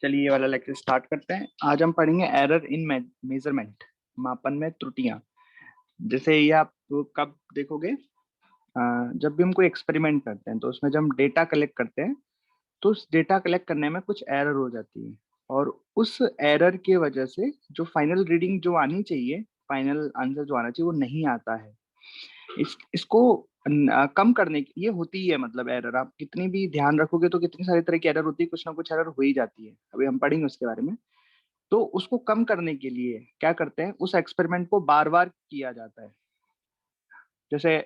चलिए ये वाला लेक्चर स्टार्ट करते हैं। आज हम पढ़ेंगे एरर इन मेजरमेंट, मापन में त्रुटियां। जैसे ये आप कब देखोगे, जब भी हम कोई एक्सपेरिमेंट करते हैं तो उसमें जब हम डेटा कलेक्ट करते हैं तो उस डेटा कलेक्ट करने में कुछ एरर हो जाती है, और उस एरर की वजह से जो फाइनल रीडिंग जो आनी चाहिए, फाइनल आंसर जो आना चाहिए वो नहीं आता है। इसको कम करने की ये होती है, मतलब एरर आप कितनी भी ध्यान रखोगे तो कितनी सारी तरह की एरर होती है, कुछ ना कुछ एरर हो ही जाती है। अभी हम पढ़ेंगे उसके बारे में। तो उसको कम करने के लिए क्या करते हैं, उस एक्सपेरिमेंट को बार बार किया जाता है। जैसे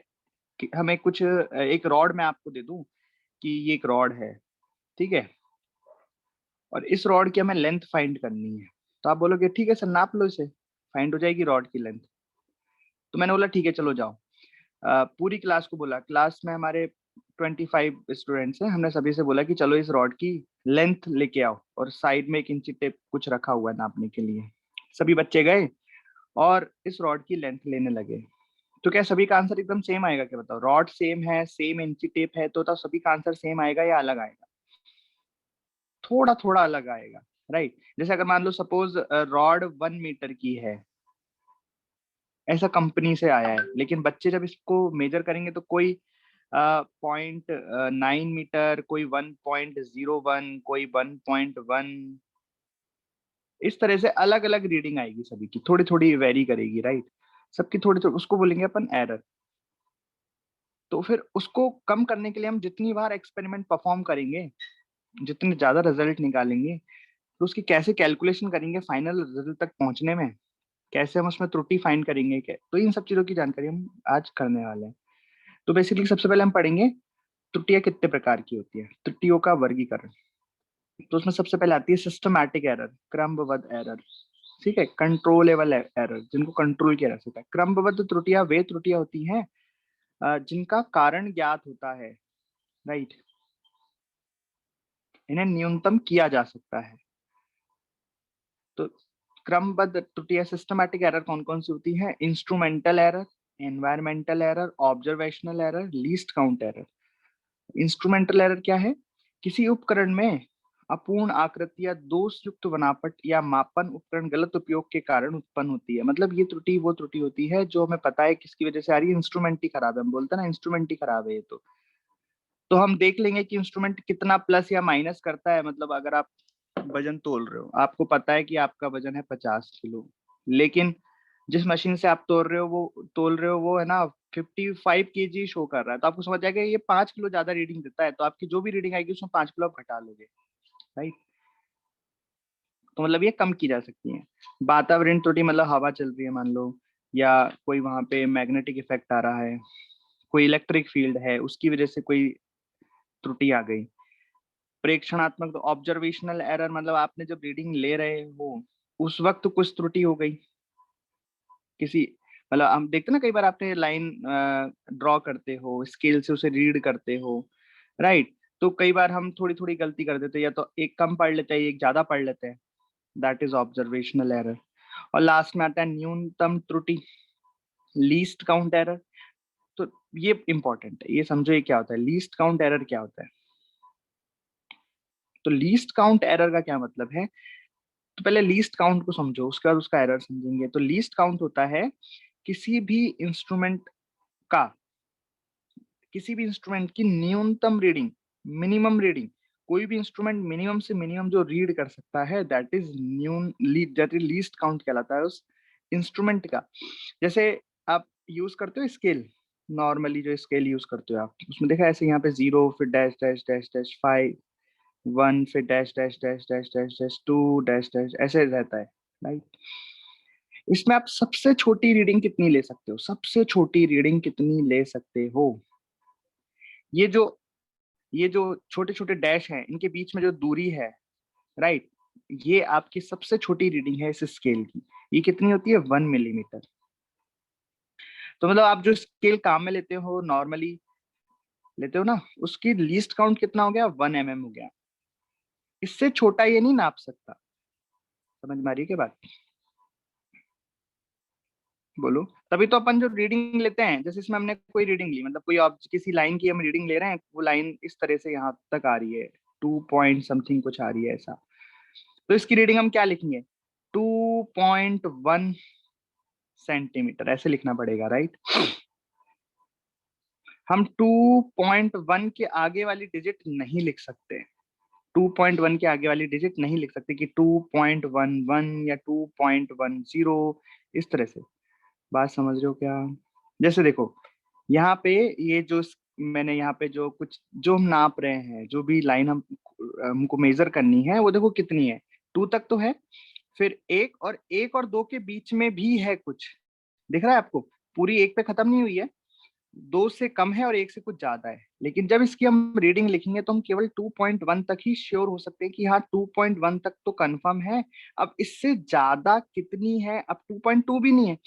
कि हमें कुछ एक रॉड मैं आपको दे दूं कि ये एक रॉड है, ठीक है, और इस रॉड की हमें लेंथ फाइंड करनी है। तो आप बोलोगे ठीक है सर, नाप लो इसे, फाइंड हो जाएगी रॉड की लेंथ। तो मैंने बोला ठीक है चलो जाओ। पूरी क्लास को बोला, क्लास में हमारे 25 स्टूडेंट्स हैं, हमने सभी से बोला कि चलो इस रॉड की लेंथ लेके आओ, और साइड में एक इंची टेप कुछ रखा हुआ है नापने के लिए। सभी बच्चे गए और इस रॉड की लेंथ लेने लगे। तो क्या सभी का आंसर एकदम सेम आएगा? क्या बताओ, रॉड सेम है, सेम इंची टेप है, तो सभी का आंसर सेम आएगा या अलग आएगा? थोड़ा थोड़ा अलग आएगा, राइट। जैसे अगर मान लो सपोज रॉड 1 मीटर की है, ऐसा कंपनी से आया है, लेकिन बच्चे जब इसको मेजर करेंगे तो कोई 0.9 मीटर, कोई 1.01, कोई 1.1, इस तरह से अलग अलग रीडिंग आएगी, सभी की थोड़ी थोड़ी वेरी करेगी, राइट। सबकी थोड़ी थोड़ी, उसको बोलेंगे अपन एरर। तो फिर उसको कम करने के लिए हम जितनी बार एक्सपेरिमेंट परफॉर्म करेंगे, जितने ज्यादा रिजल्ट निकालेंगे, तो उसकी कैसे कैलकुलेशन करेंगे फाइनल रिजल्ट तक पहुंचने में, कैसे हम उसमें त्रुटि फाइंड करेंगे, क्या, तो इन सब चीजों की जानकारी हम आज करने वाले हैं। तो बेसिकली सबसे पहले हम पढ़ेंगे त्रुटियां कितने प्रकार की होती है, त्रुटियों का वर्गीकरण। तो उसमें सबसे पहले आती है सिस्टमैटिक एरर, क्रमबद्ध एरर, ठीक है, कंट्रोलेबल एरर, जिनको कंट्रोल किया जा सकता है। क्रमबद्ध त्रुटियां वे त्रुटियां होती हैं जिनका कारण ज्ञात होता है, राइट, इन्हें न्यूनतम किया जा सकता है। तो क्रमबद्ध त्रुटियां सिस्टमैटिक एरर कौन कौन सी होती है? Instrumental error, environmental error, observational error, least count error. Instrumental error क्या है? किसी उपकरण में अपूर्ण आकृति या दोष युक्त बनावट या मापन उपकरण गलत उपयोग के कारण उत्पन्न होती है। मतलब ये त्रुटि वो त्रुटि होती है जो हमें पता है किसकी वजह से आ रही है, इंस्ट्रूमेंट ही खराब है, हम बोलते हैं ना इंस्ट्रूमेंट ही खराब है ये। तो हम देख लेंगे कि इंस्ट्रूमेंट कितना प्लस या माइनस करता है। मतलब अगर आप वजन तोल रहे हो, आपको पता है कि आपका वजन है 50 किलो, लेकिन जिस मशीन से आप तोल रहे हो वो है ना 55 kg शो कर रहा है, तो आपको समझ जाएगा ये 5 किलो ज्यादा रीडिंग देता है, तो आपकी जो भी रीडिंग आएगी उसमें 5 किलो आप घटा लोगे, राइट। तो मतलब ये कम की जा सकती है। वातावरण त्रुटि, मतलब हवा चल रही है मान लो, या कोई वहां पे मैग्नेटिक इफेक्ट आ रहा है, कोई इलेक्ट्रिक फील्ड है, उसकी वजह से कोई त्रुटि आ गई। प्रेक्षणात्मक, तो ऑब्जर्वेशनल एरर, मतलब आपने जब रीडिंग ले रहे हो उस वक्त कुछ त्रुटि हो गई किसी, मतलब हम देखते हैं ना कई बार आपने लाइन ड्रॉ करते हो, स्केल से उसे रीड करते हो, राइट। तो कई बार हम थोड़ी थोड़ी गलती कर देते हैं, या तो एक कम पढ़ लेते हैं एक ज्यादा पढ़ लेते हैं, दैट इज ऑब्जर्वेशनल एरर। और लास्ट में आता है न्यूनतम त्रुटि, लीस्ट काउंट एरर। तो ये इंपॉर्टेंट है, ये समझो ये क्या होता है, लीस्ट काउंट एरर क्या होता है। तो लीस्ट काउंट एरर का क्या मतलब है? तो पहले लीस्ट काउंट को समझो, उसके बाद उसका एरर समझेंगे। तो लीस्ट काउंट होता है किसी भी इंस्ट्रूमेंट का, किसी भी इंस्ट्रूमेंट की न्यूनतम रीडिंग, मिनिमम रीडिंग, कोई भी इंस्ट्रूमेंट मिनिमम से मिनिमम जो रीड कर सकता है, दैट इज लीस्ट काउंट कहलाता है उस इंस्ट्रूमेंट का। जैसे आप यूज करते हो स्केल, नॉर्मली जो स्केल यूज करते हो आप, उसमें देखा ऐसे यहाँ पे 0 फिर डैश डैश डैश डैश 5, 1 फिर dash dash dash dash dash dash 2 dash dash, ऐसे रहता है, राइट। इसमें आप सबसे छोटी रीडिंग कितनी ले सकते हो? सबसे छोटी रीडिंग कितनी ले सकते हो? ये जो ये जो छोटे छोटे डैश हैं, इनके बीच में जो दूरी है, राइट, ये आपकी सबसे छोटी रीडिंग है इस स्केल की। ये कितनी होती है? 1 मिलीमीटर। तो मतलब आप जो स्केल काम में लेते हो, नॉर्मली लेते हो ना, उसकी लीस्ट काउंट कितना हो गया? 1 mm हो गया। इससे छोटा ये नहीं नाप सकता। समझ में आ रही है क्या बात? बोलो। तभी तो अपन जो रीडिंग लेते हैं, जैसे इसमें हमने कोई रीडिंग ली, मतलब कोई किसी लाइन की हम रीडिंग ले रहे हैं, वो लाइन इस तरह से यहाँ तक आ रही है, 2 पॉइंट समथिंग कुछ आ रही है ऐसा, तो इसकी रीडिंग हम क्या लिखेंगे, 2.1 सेंटीमीटर ऐसे लिखना पड़ेगा, राइट। हम 2.1 के आगे वाली डिजिट नहीं लिख सकते, 2.1 के आगे वाली डिजिट नहीं लिख सकते कि 2.11 या 2.10, इस तरह से। बात समझ रहे हो क्या? जैसे देखो यहाँ पे ये जो मैंने यहाँ पे जो कुछ जो हम नाप रहे हैं, जो भी लाइन हमको मेजर करनी है, वो देखो कितनी है, 2 तक तो है, फिर 1 और 2 के बीच में भी है कुछ, दिख रहा है आपको? पूरी 1 पे खत्म नहीं हुई है, 2 से कम है और 1 से कुछ ज्यादा है। लेकिन जब इसकी हम रीडिंग लिखेंगे तो हम केवल 2.1 तक ही श्योर हो सकते हैं कि हाँ 2.1 तक तो कंफर्म है। अब इससे ज्यादा कितनी है, अब 2.2 भी नहीं है,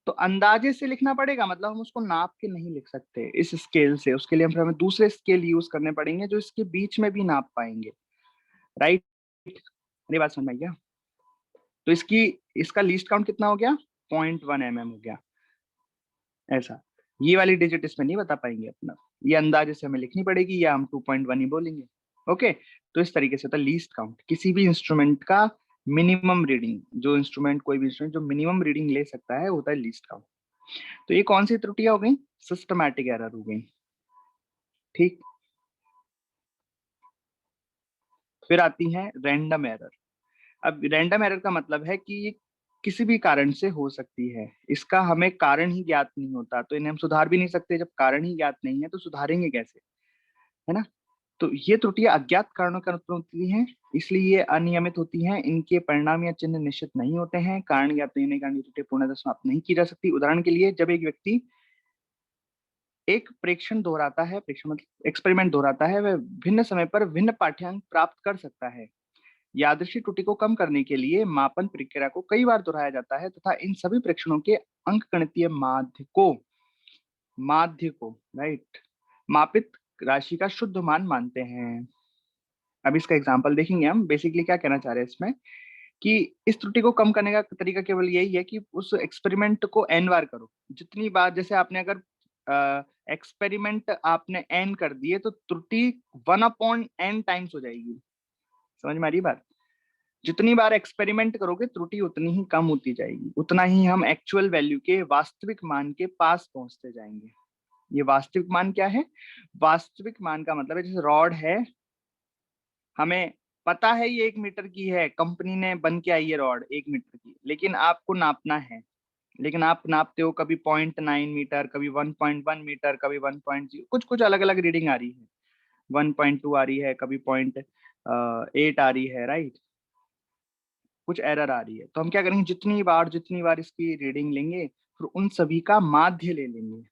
तो अंदाजे से लिखना पड़ेगा, मतलब हम उसको नाप के नहीं लिख सकते इस स्केल से। उसके लिए हमें दूसरे स्केल यूज करने पड़ेंगे जो इसके बीच में भी नाप पाएंगे, राइट। मेरी बात समझ में आई क्या? तो इसका लीस्ट काउंट कितना हो गया, 0.1 हो गया, ऐसा। ये वाली डिजिट इसमें नहीं बता पाएंगे अपना, ये अंदाजे से हमें लिखनी पड़ेगी या हम 2.1 ही बोलेंगे। ओके, तो इस तरीके से होता है लीस्ट काउंट, किसी भी इंस्ट्रूमेंट का मिनिमम रीडिंग, जो इंस्ट्रूमेंट कोई भी इंस्ट्रूमेंट जो मिनिमम रीडिंग ले सकता है होता है लीस्ट काउंट। तो ये कौन सी त्रुटियां हो गई, सिस्टमैटिक एरर हो गई, ठीक। फिर आती है रैंडम एरर। अब रैंडम एरर का मतलब है कि ये किसी भी कारण से हो सकती है, इसका हमें कारण ही ज्ञात नहीं होता, तो इन्हें हम सुधार भी नहीं सकते। जब कारण ही ज्ञात नहीं है तो सुधारेंगे कैसे, है ना। तो ये त्रुटियां अज्ञात कारणों के कारण होती हैं, इसलिए ये अनियमित होती हैं, इनके परिणाम या चिन्ह निश्चित नहीं होते हैं, कारण ज्ञात नहीं होने के कारण ये त्रुटियां पूर्णतः समाप्त नहीं की जा सकती। उदाहरण के लिए जब एक व्यक्ति एक प्रेक्षण दोहराता है, प्रेक्षण मतलब एक्सपेरिमेंट दोहराता है, वह भिन्न समय पर भिन्न पाठ्यांक प्राप्त कर सकता है। यादृच्छिक त्रुटि को कम करने के लिए मापन प्रक्रिया को कई बार दोहराया जाता है तथा इन सभी प्रेक्षणों के अंकगणितीय माध्य को राइट मापित राशि का शुद्ध मान मानते हैं। अब इसका एग्जांपल देखेंगे हम। बेसिकली क्या कहना चाह रहे हैं इसमें कि इस त्रुटि को कम करने का तरीका केवल यही है कि उस एक्सपेरिमेंट को n बार करो, जितनी बार, जैसे आपने अगर एक्सपेरिमेंट आपने n कर दिए तो त्रुटि 1/n टाइम्स हो जाएगी। समझ में आ रही बात? जितनी बार एक्सपेरिमेंट करोगे त्रुटि उतनी ही कम होती जाएगी, उतना ही हम एक्चुअल वैल्यू के वास्तविक मान के पास पहुंचते जाएंगे। ये वास्तविक मान क्या है, वास्तविक मान का मतलब है जैसे रॉड है, हमें पता है ये 1 मीटर की है, कंपनी ने बन के आई है रॉड 1 मीटर की, लेकिन आपको नापना है, लेकिन आप नापते हो कभी 0.9 मीटर, कभी 1.1 मीटर, कभी 1.0, कुछ कुछ अलग अलग रीडिंग आ रही है, 1.2 आ रही है, कभी 0.8 आ रही है, राइट। कुछ एरर आ रही है, तो हम क्या करेंगे, जितनी बार इसकी रीडिंग लेंगे फिर उन सभी का माध्य ले लेंगे,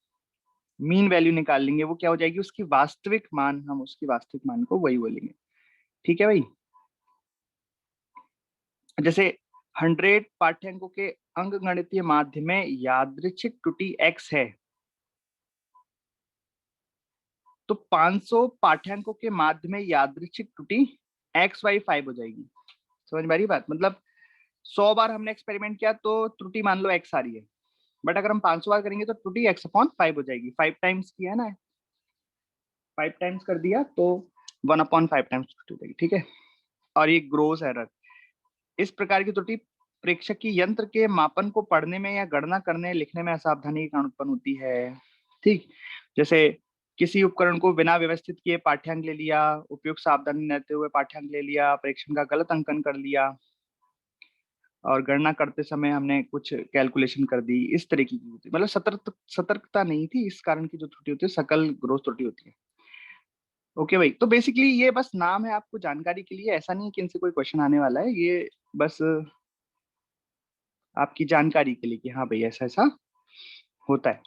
मीन वैल्यू निकाल लेंगे, वो क्या हो जाएगी उसकी वास्तविक मान, हम उसकी वास्तविक मान को वही बोलेंगे। ठीक है भाई। जैसे 100 पाठ्यांकों के अंकगणितीय माध्य में यादृच्छिक त्रुटि x है, तो 500 पाठ्यांकों के माध्य में यादृच्छिक त्रुटि XY5 हो जाएगी। समझ में आ रही बात? मतलब 100 बार हमने एक्सपेरिमेंट किया तो त्रुटि मान लो x आ रही है, बट अगर हम 500 बार करेंगे तो त्रुटि x/5 हो जाएगी। 5 टाइम्स किया है ना, 5 टाइम्स कर दिया तो 1/5 टाइम्स त्रुटि हो जाएगी, ठीक है। और ये ग्रोस एरर, इस प्रकार की त्रुटि प्रेक्षक की यंत्र के मापन को पढ़ने में या गणना करने लिखने में असावधानी के कारण उत्पन्न होती है, ठीक। जैसे किसी उपकरण को बिना व्यवस्थित किए पाठ्यांक ले लिया, उपयुक्त सावधानी रहते हुए पाठ्यांक ले लिया, प्रेक्षण का गलत अंकन कर लिया और गणना करते समय हमने कुछ कैलकुलेशन कर दी, इस तरह की होती है। मतलब सतर्कता नहीं थी, इस कारण की जो त्रुटि होती है सकल ग्रोथ त्रुटि होती है। ओके भाई, तो बेसिकली ये बस नाम है आपको जानकारी के लिए, ऐसा नहीं है कि इनसे कोई क्वेश्चन आने वाला है, ये बस आपकी जानकारी के लिए कि हाँ भाई ऐसा ऐसा होता है,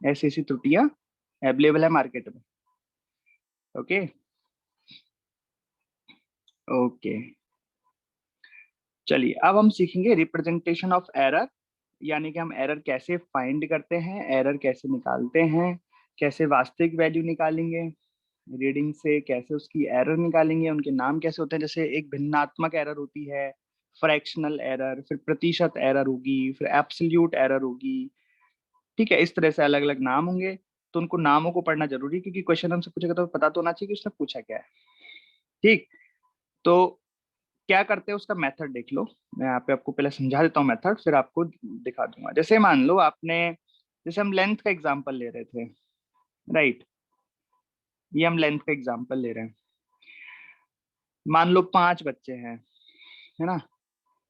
ऐसी ऐसी त्रुटियां अवेलेबल है मार्केट में। ओके ओके, चलिए अब हम सीखेंगे रिप्रेजेंटेशन ऑफ एरर, यानी कि हम एरर कैसे फाइंड करते हैं, एरर कैसे निकालते हैं, कैसे वास्तविक वैल्यू निकालेंगे, रीडिंग से कैसे उसकी एरर निकालेंगे, उनके नाम कैसे होते हैं। जैसे एक भिन्नात्मक एरर होती है, फ्रैक्शनल एरर, फिर प्रतिशत एरर होगी, फिर एब्सोल्यूट एरर होगी, ठीक है। इस तरह से अलग अलग नाम होंगे, तो उनको नामों को पढ़ना जरूरी है, क्योंकि क्वेश्चन हमसे पूछेगा तो पता तो होना चाहिए कि उसने पूछा क्या है, ठीक। तो क्या करते हैं उसका मेथड देख लो। मैं यहाँ पे आपको पहले समझा देता हूँ मेथड, फिर आपको दिखा दूंगा। जैसे मान लो आपने, जैसे हम लेंथ का एग्जांपल ले रहे थे, राइट, ये हम लेंथ का एग्जांपल ले रहे हैं। मान लो 5 बच्चे हैं, है ना,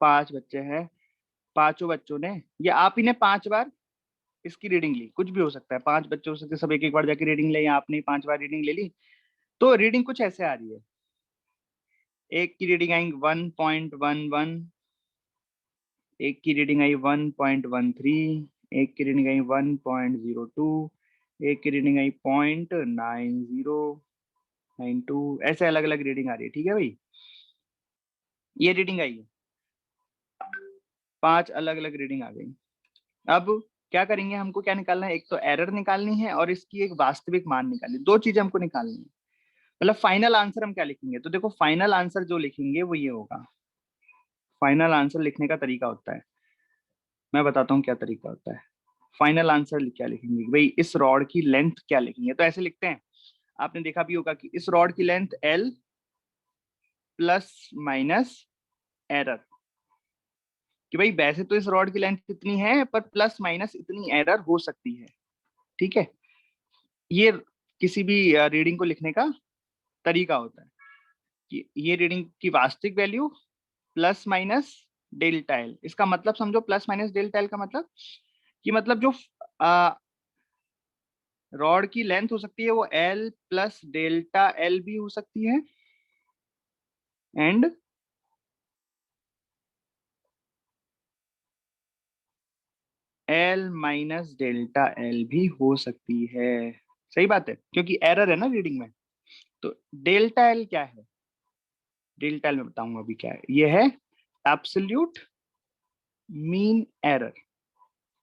5 बच्चे हैं, पांचों बच्चों ने, या आप ही ने 5 बार इसकी रीडिंग ली, कुछ भी हो सकता है, 5 बच्चे हो सकते हैं, सब एक एक बार जाके रीडिंग ले, या आपने 5 बार रीडिंग ले ली, तो रीडिंग कुछ ऐसे आ रही है। एक की रीडिंग आई 1.11, एक की रीडिंग आई 1.13, एक की रीडिंग आई 1.02, एक की रीडिंग आई 0.9092, ऐसे अलग अलग रीडिंग आ रही है। ठीक है भाई, ये रीडिंग आई है, 5 अलग अलग रीडिंग आ गई। अब क्या करेंगे, हमको क्या निकालना है, एक तो एरर निकालनी है और इसकी एक वास्तविक मान निकालनी है। दो चीजें हमको निकालनी है। मतलब फाइनल आंसर हम क्या लिखेंगे, तो देखो फाइनल आंसर जो लिखेंगे वो ये होगा। फाइनल आंसर लिखने का तरीका होता है, मैं बताता हूँ क्या तरीका होता है। फाइनल आंसर क्या लिखेंगे भाई, इस रॉड की लेंथ क्या लिखेंगे, तो ऐसे लिखते हैं। आपने देखा भी होगा कि इस रॉड की length L plus minus error, कि भाई वैसे तो इस रॉड की लेंथ कितनी है, पर प्लस माइनस इतनी एरर हो सकती है। ठीक है, ये किसी भी रीडिंग को लिखने का तरीका होता है कि ये रीडिंग की वास्तविक value plus minus delta L. इसका मतलब समझो, प्लस माइनस डेल्टा एल का मतलब कि मतलब जो रॉड की लेंथ हो सकती है वो एल प्लस डेल्टा एल भी हो सकती है, and L minus delta L भी हो सकती है। सही बात है, क्योंकि एरर है ना रीडिंग में। तो डेल्टा एल क्या है, डेल्टा एल मैं बताऊंगा अभी क्या है। ये है एब्सोल्यूट मीन एरर।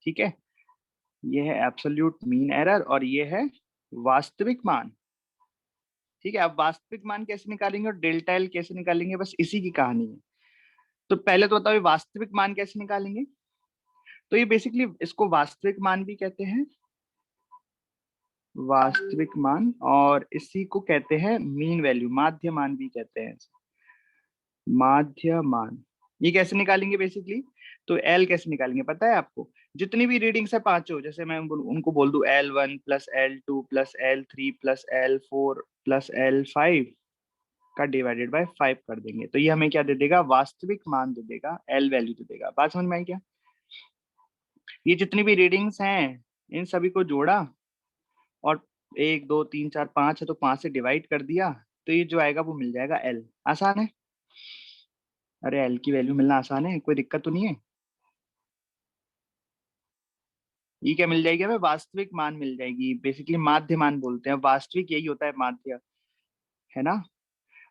ठीक है, ये है एब्सोल्यूट मीन एरर और ये है वास्तविक मान। ठीक है, अब वास्तविक मान कैसे निकालेंगे और डेल्टा एल कैसे निकालेंगे, बस इसी की कहानी है। तो पहले तो बताओ ये वास्तविक मान कैसे निकालेंगे। तो ये बेसिकली इसको वास्तविक मान भी कहते हैं, वास्तविक मान, और इसी को कहते हैं मीन वैल्यू, माध्य मान भी कहते हैं, माध्य मान। ये कैसे निकालेंगे बेसिकली, तो एल कैसे निकालेंगे पता है आपको। जितनी भी रीडिंग्स है पांचों, जैसे मैं उनको बोल दूं L1 plus L2 plus L3 plus L4 plus L5 का डिवाइडेड बाय 5 कर देंगे, तो ये हमें क्या दे देगा, वास्तविक मान दे देगा, एल वैल्यू दे देगा। बात समझ में आई क्या। ये जितनी भी रीडिंग्स हैं इन सभी को जोड़ा, और 1 2 3 4 5 है तो 5 से डिवाइड कर दिया, तो ये जो आएगा वो मिल जाएगा एल। आसान है, अरे एल की वैल्यू मिलना आसान है, कोई दिक्कत तो नहीं है। ये क्या मिल जाएगी हमें, वास्तविक मान मिल जाएगी, बेसिकली माध्य मान बोलते हैं, वास्तविक यही होता है माध्य, है ना।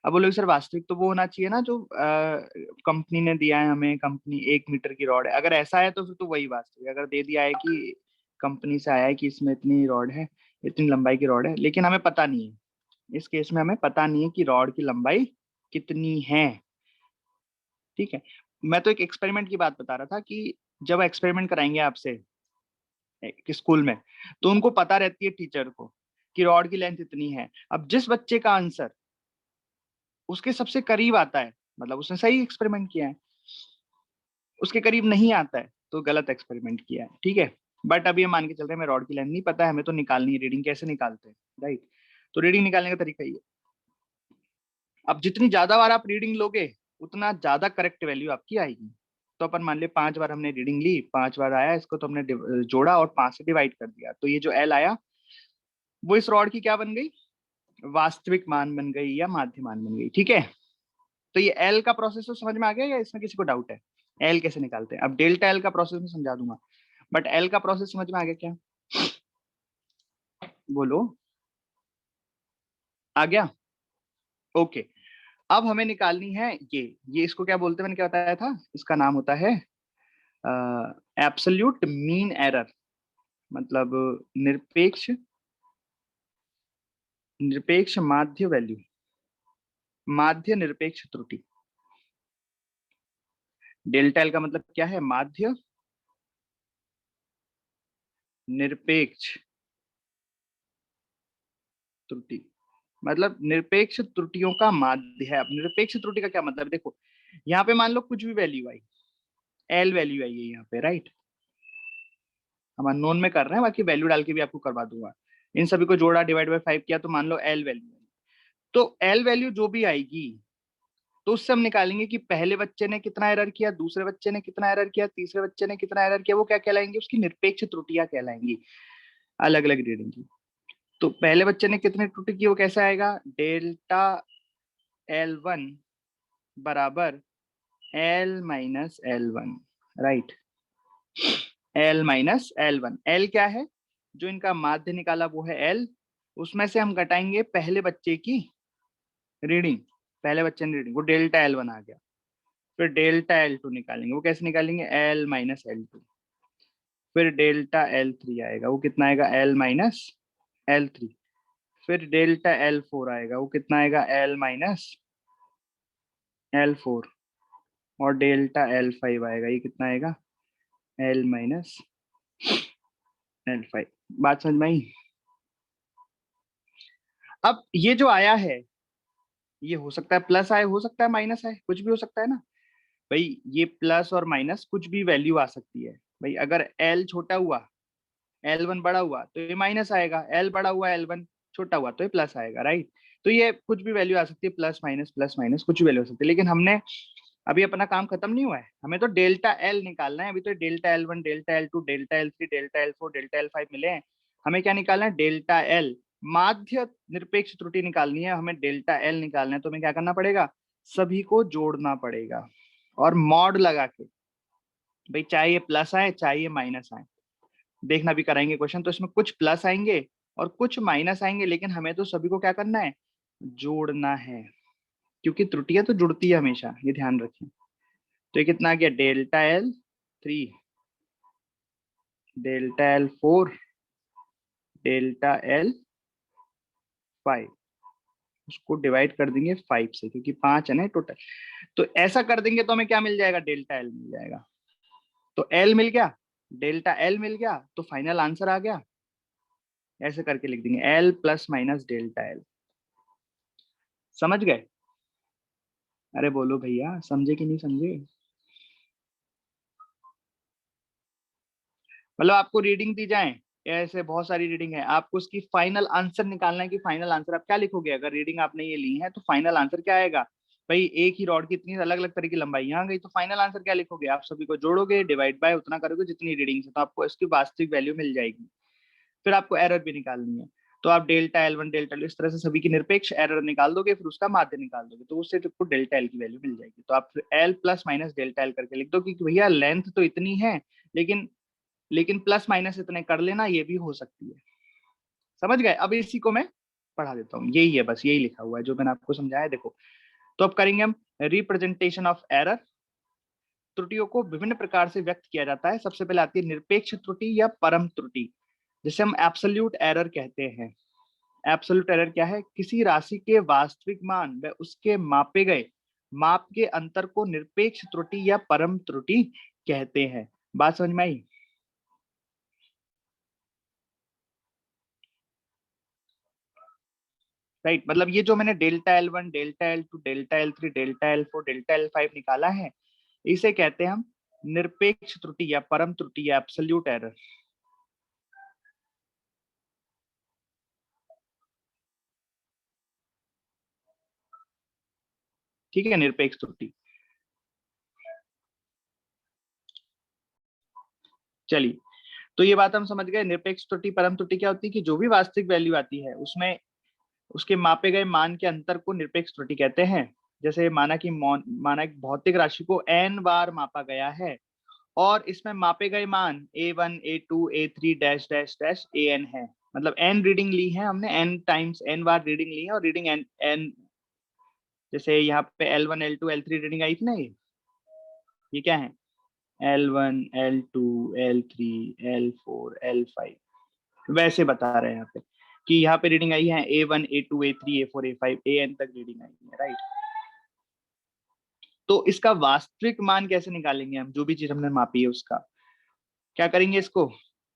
अब बोलोगे सर वास्तविक तो वो होना चाहिए ना जो कंपनी ने दिया है हमें, कंपनी 1 मीटर की रॉड है, अगर ऐसा है तो फिर तो वही वास्तविक। अगर दे दिया है कि कंपनी से आया है कि इसमें इतनी रॉड है, इतनी लंबाई की रॉड है, लेकिन हमें पता नहीं है, इस केस में हमें पता नहीं है कि रॉड की लंबाई कितनी है। ठीक है, मैं तो एक एक्सपेरिमेंट की बात बता रहा था कि जब एक्सपेरिमेंट कराएंगे आपसे स्कूल में, तो उनको पता रहती है टीचर को कि रॉड की लेंथ इतनी है। अब जिस बच्चे का आंसर उसके सबसे करीब आता है, मतलब उसने सही एक्सपेरिमेंट किया है, उसके करीब नहीं आता है तो गलत एक्सपेरिमेंट किया है। ठीक है, बट अभी हम मान के चल रहे हैं हमें रॉड की लेंथ नहीं पता है, हमें तो निकालनी है, रीडिंग कैसे निकालते हैं, राइट। तो रीडिंग निकालने का तरीका ये, अब जितनी ज्यादा बार आप रीडिंग लोगे उतना ज्यादा करेक्ट वैल्यू आपकी आएगी। तो अपन मान लिया 5 बार हमने रीडिंग ली, 5 बार आया, इसको तो हमने जोड़ा और 5 से डिवाइड कर दिया, तो ये जो एल आया वो इस रॉड की क्या बन गई, वास्तविक मान बन गई या माध्य मान बन गई। ठीक है, तो ये एल का प्रोसेस तो समझ में आ गया या इसमें किसी को डाउट है, एल कैसे निकालते हैं। अब डेल्टा एल का प्रोसेस में समझा दूंगा, बट एल का प्रोसेस समझ में आ गया क्या, बोलो, आ गया। ओके, अब हमें निकालनी है ये इसको क्या बोलते हैं, मैंने क्या बताया था, इसका नाम होता है एब्सोल्यूट मीन एरर, मतलब निरपेक्ष निरपेक्ष माध्य वैल्यू, माध्य निरपेक्ष त्रुटि। डेल्टा एल का मतलब क्या है, माध्य निरपेक्ष त्रुटि। मतलब निरपेक्ष त्रुटियों का माध्य है। अब निरपेक्ष त्रुटि का क्या मतलब है, देखो यहाँ पे मान लो कुछ भी वैल्यू आई, एल वैल्यू आई है यहाँ पे, राइट। हम अननोन में कर रहे हैं, बाकी वैल्यू डाल के भी आपको करवा दूंगा। इन सभी को जोड़ा, डिवाइड बाय 5 किया, तो मान लो एल वैल्यू, तो एल वैल्यू जो भी आएगी तो उससे हम निकालेंगे कि पहले बच्चे ने कितना एरर किया, दूसरे बच्चे ने कितना एरर किया, तीसरे बच्चे ने कितना एरर किया, वो क्या कहलाएंगे, उसकी निरपेक्ष त्रुटियां कहलाएंगी, अलग अलग रीडिंग की। तो पहले बच्चे ने कितनी त्रुटि की, वो कैसे आएगा, डेल्टा L1 बराबर L minus L1, right. L minus L1, L क्या है, जो इनका माध्य निकाला वो है L, उसमें से हम घटाएंगे पहले बच्चे की रीडिंग, पहले बच्चे ने रीडिंग, वो डेल्टा L1 आ गया। फिर डेल्टा L2 निकालेंगे, वो कैसे निकालेंगे, L माइनस L2। फिर डेल्टा L3 आएगा, वो कितना आएगा, L माइनस L3। फिर डेल्टा L4 आएगा, वो कितना आएगा, L माइनस L4। और डेल्टा L5 आएगा, ये कितना आएगा, L माइनस L5। बात समझ में आई। अब ये जो आया है, ये हो सकता है प्लस आए, हो सकता है माइनस आए, कुछ भी हो सकता है ना भाई। ये प्लस और माइनस कुछ भी वैल्यू आ सकती है भाई। अगर L छोटा हुआ, L1 बड़ा हुआ तो ये माइनस आएगा, L बड़ा हुआ, L1 छोटा हुआ तो ये प्लस आएगा, राइट। तो ये कुछ भी वैल्यू आ सकती है, प्लस माइनस कुछ भी वैल्यू हो सकती है। लेकिन हमने अभी अपना काम खत्म नहीं हुआ है, हमें तो डेल्टा एल निकालना है। अभी तो delta L1, delta L2, delta L3, delta L4, delta L5 मिले हैं। हमें क्या निकालना है, डेल्टा L, माध्य निरपेक्ष त्रुटि निकालनी है, हमें डेल्टा L निकालना है। तो हमें क्या करना पड़ेगा, सभी को जोड़ना पड़ेगा और मॉड लगा के, भाई चाहे ये प्लस आए चाहे ये माइनस आए, देखना भी कराएंगे क्वेश्चन। तो इसमें कुछ प्लस आएंगे और कुछ माइनस आएंगे, लेकिन हमें तो सभी को क्या करना है, जोड़ना है, क्योंकि त्रुटियां तो जुड़ती है हमेशा, ये ध्यान रखें। तो ये कितना आ गया, delta L3, delta L4, delta L5। उसको डिवाइड कर देंगे 5 से, क्योंकि 5 है ना टोटल। तो ऐसा कर देंगे तो हमें क्या मिल जाएगा, डेल्टा L मिल जाएगा। तो L मिल गया, डेल्टा L मिल गया, तो फाइनल आंसर आ गया। ऐसे करके लिख देंगे L plus minus delta L। समझ गए, अरे बोलो भैया, समझे कि नहीं समझे। मतलब आपको रीडिंग दी जाए, ऐसे बहुत सारी रीडिंग है, आपको उसकी फाइनल आंसर निकालना है कि फाइनल आंसर आप क्या लिखोगे। अगर रीडिंग आपने ये ली है तो फाइनल आंसर क्या आएगा, भाई एक ही रॉड की इतनी अलग अलग तरह की लंबाई आ गई, तो फाइनल आंसर क्या लिखोगे, आप सभी को जोड़ोगे, डिवाइड बाय उतना करोगे जितनी रीडिंग है, तो आपको इसकी वास्तविक वैल्यू मिल जाएगी। फिर आपको एरर भी निकालनी है, तो आप डेल्टा L1, डेल्टा L, इस तरह से सभी की निरपेक्ष एरर निकाल दोगे, फिर उसका माध्य निकाल दोगे, तो उससे आपको डेल्टा L की वैल्यू मिल जाएगी। तो आप L plus minus delta L करके लिख दो कि भैया लेंथ तो इतनी है, लेकिन प्लस माइनस इतने कर लेना, ये भी हो सकती है। समझ गए। अब इसी को मैं पढ़ा देता हूँ, यही है, बस यही लिखा हुआ है जो मैंने आपको समझाया। देखो, तो अब करेंगे हम रिप्रेजेंटेशन ऑफ एरर। त्रुटियों को विभिन्न प्रकार से व्यक्त किया जाता है। सबसे पहले आती है निरपेक्ष त्रुटि या परम त्रुटि, जिसे हम एब्सोल्यूट एरर कहते हैं। एब्सोल्यूट एरर क्या है, किसी राशि के वास्तविक मान व उसके मापे गए माप के अंतर को निरपेक्ष त्रुटि या परम त्रुटि कहते हैं। बात समझ में आई। राइट, मतलब ये जो मैंने delta L1, delta L2, delta L3, delta L4, delta L5 निकाला है, इसे कहते हैं हम निरपेक्ष त्रुटि या परम त्रुटि या एब्सोल्यूट एरर। ठीक है, निरपेक्ष त्रुटि। चलिए, तो ये बात हम समझ गए। निरपेक्ष त्रुटि परम त्रुटि क्या होती है, कि जो भी वास्तविक वैल्यू आती है उसमें उसके मापे गए मान के अंतर को निरपेक्ष त्रुटि कहते हैं। जैसे माना एक भौतिक राशि को n बार मापा गया है और इसमें मापे गए मान A1, A2, A3 dash dash dash AN है। मतलब n रीडिंग ली है हमने, n टाइम्स n बार रीडिंग ली है, और रीडिंग n जैसे यहाँ पे L1, L2, L3 reading I थी ना, ये क्या है, L1, L2, L3, L4, L5, वैसे बता रहे हैं यहाँ पे कि यहाँ पे रीडिंग आई है A1, A2, A3, A4, A5, AN तक रीडिंग आई है, राइट। तो इसका वास्तविक मान कैसे निकालेंगे हम, जो भी चीज हमने मापी है उसका क्या करेंगे, इसको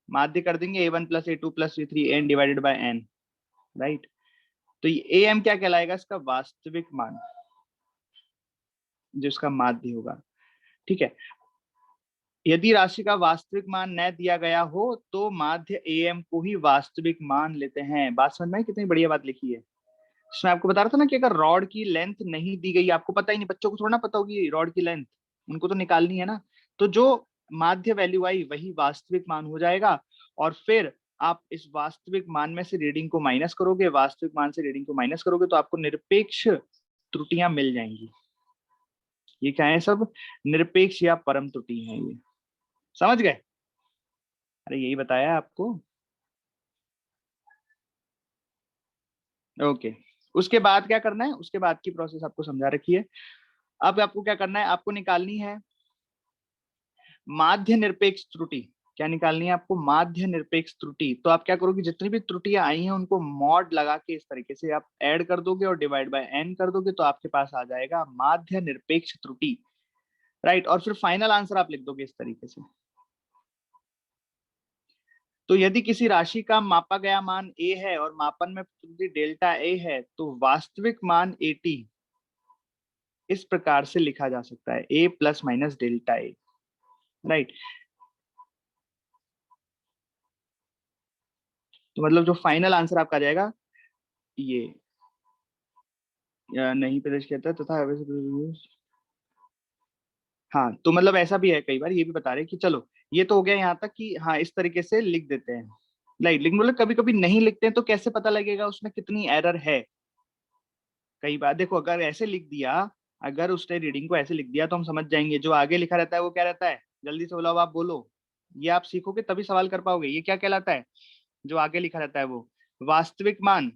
माध्य कर देंगे A1 plus A2 plus A3 N divided by N, right. तो ये AM क्या कहलाएगा? इसका वास्तविक मान, जो इसका माध्य होगा। ठीक है, यदि राशि का वास्तविक मान न दिया गया हो तो माध्य AM को ही वास्तविक मान लेते हैं। बात समझ में आई? कितनी बढ़िया बात लिखी है। इसमें आपको बता रहा था ना कि अगर रॉड की लेंथ नहीं दी गई, आपको पता ही नहीं, बच्चों को थोड़ा ना पता होगी रॉड की लेंथ, उनको तो निकालनी है ना, तो जो माध्य वैल्यू आई वही वास्तविक मान हो जाएगा। और फिर आप इस वास्तविक मान में से रीडिंग को माइनस करोगे, वास्तविक मान से रीडिंग को माइनस करोगे तो आपको निरपेक्ष त्रुटियां मिल जाएंगी। ये क्या है? सब निरपेक्ष या परम त्रुटि है। ये समझ गए? अरे यही बताया आपको। ओके, उसके बाद क्या करना है? उसके बाद की प्रोसेस आपको समझा रखी है। अब आपको क्या करना है? आपको निकालनी है माध्य निरपेक्ष त्रुटि। क्या निकालनी है आपको? माध्य निरपेक्ष त्रुटि। तो आप क्या करोगे? जितनी भी त्रुटियां आई हैं उनको मॉड लगा के इस तरीके से आप ऐड कर दोगे और डिवाइड बाय n कर दोगे, तो आपके पास आ जाएगा माध्य निरपेक्ष त्रुटि। राइट, और फिर फाइनल आंसर आप लिख दोगे इस तरीके से। तो यदि किसी राशि का मापा गया मान a है और मापन में त्रुटि डेल्टा a है, तो वास्तविक मान AT इस प्रकार से लिखा जा सकता है, a plus minus delta a। Right, तो मतलब जो फाइनल आंसर आपका आ जाएगा ये, या नहीं प्रदर्श कहता तथा हाँ, तो मतलब ऐसा भी है, कई बार ये भी बता रहे हैं कि चलो ये तो हो गया यहाँ तक कि हाँ इस तरीके से लिख देते हैं। लाइक लेकिन मतलब कभी कभी नहीं लिखते हैं, तो कैसे पता लगेगा उसमें कितनी एरर है? कई बार देखो, अगर ऐसे लिख दिया, अगर उसने रीडिंग को ऐसे लिख दिया तो हम समझ जाएंगे। जो आगे लिखा रहता है वो क्या रहता है? जल्दी से बोलो, अब आप बोलो। ये आप सीखोगे तभी सवाल कर पाओगे। ये क्या कहलाता है? जो आगे लिखा रहता है वो वास्तविक मान,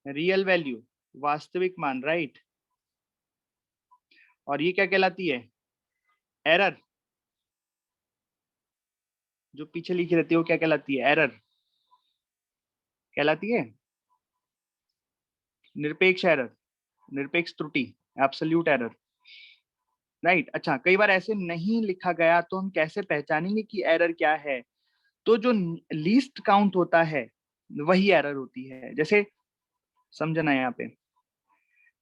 रियल वैल्यू, वास्तविक मान। राइट, और ये क्या कहलाती है? एरर। जो पीछे लिखी रहती है वो क्या कहलाती है? एरर कहलाती है। निरपेक्ष एरर, निरपेक्ष त्रुटि, एब्सोल्यूट एरर। राइट, अच्छा, कई बार ऐसे नहीं लिखा गया तो हम कैसे पहचानेंगे कि एरर क्या है? तो जो लीस्ट काउंट होता है वही एरर होती है। जैसे समझना यहाँ पे,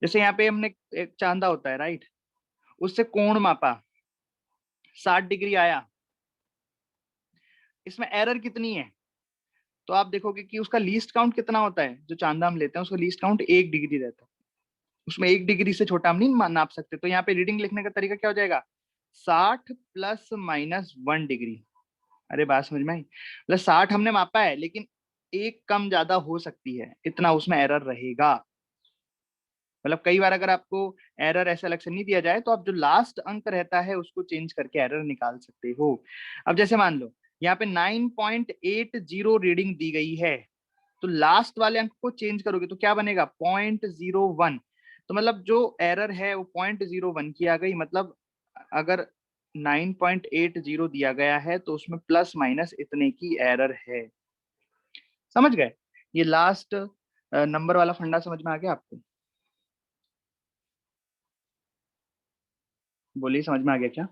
जैसे यहाँ पे हमने एक चांदा होता है, राइट, उससे कोण मापा, 60 डिग्री आया, इसमें एरर कितनी है? तो आप देखोगे कि उसका लीस्ट काउंट कितना होता है। जो चांदा हम लेते हैं उसका लीस्ट काउंट 1 डिग्री रहता है, उसमें 1 डिग्री से छोटा हम नहीं नाप सकते। तो यहाँ पे रीडिंग लिखने का तरीका क्या हो जाएगा? 60 प्लस माइनस 1 डिग्री। अरे बात समझ में आई? मतलब 60 हमने मापा है, लेकिन एक कम ज्यादा हो सकती है, इतना उसमें एरर रहेगा। मतलब कई बार अगर आपको एरर ऐसे अलग से नहीं दिया जाए तो आप जो लास्ट अंक रहता है उसको चेंज करके एरर निकाल सकते हो। अब जैसे मान लो यहाँ पे 9.80 रीडिंग दी गई है, तो लास्ट वाले अंक को चेंज करोगे तो क्या बनेगा? 0.01। तो मतलब जो एरर है वो 0.01 की आ गई। मतलब अगर 9.80 दिया गया है तो उसमें प्लस माइनस इतने की एरर है। समझ गए? ये लास्ट नंबर वाला फंडा समझ में आ गया आपको? बोलिए, समझ में आ गया क्या?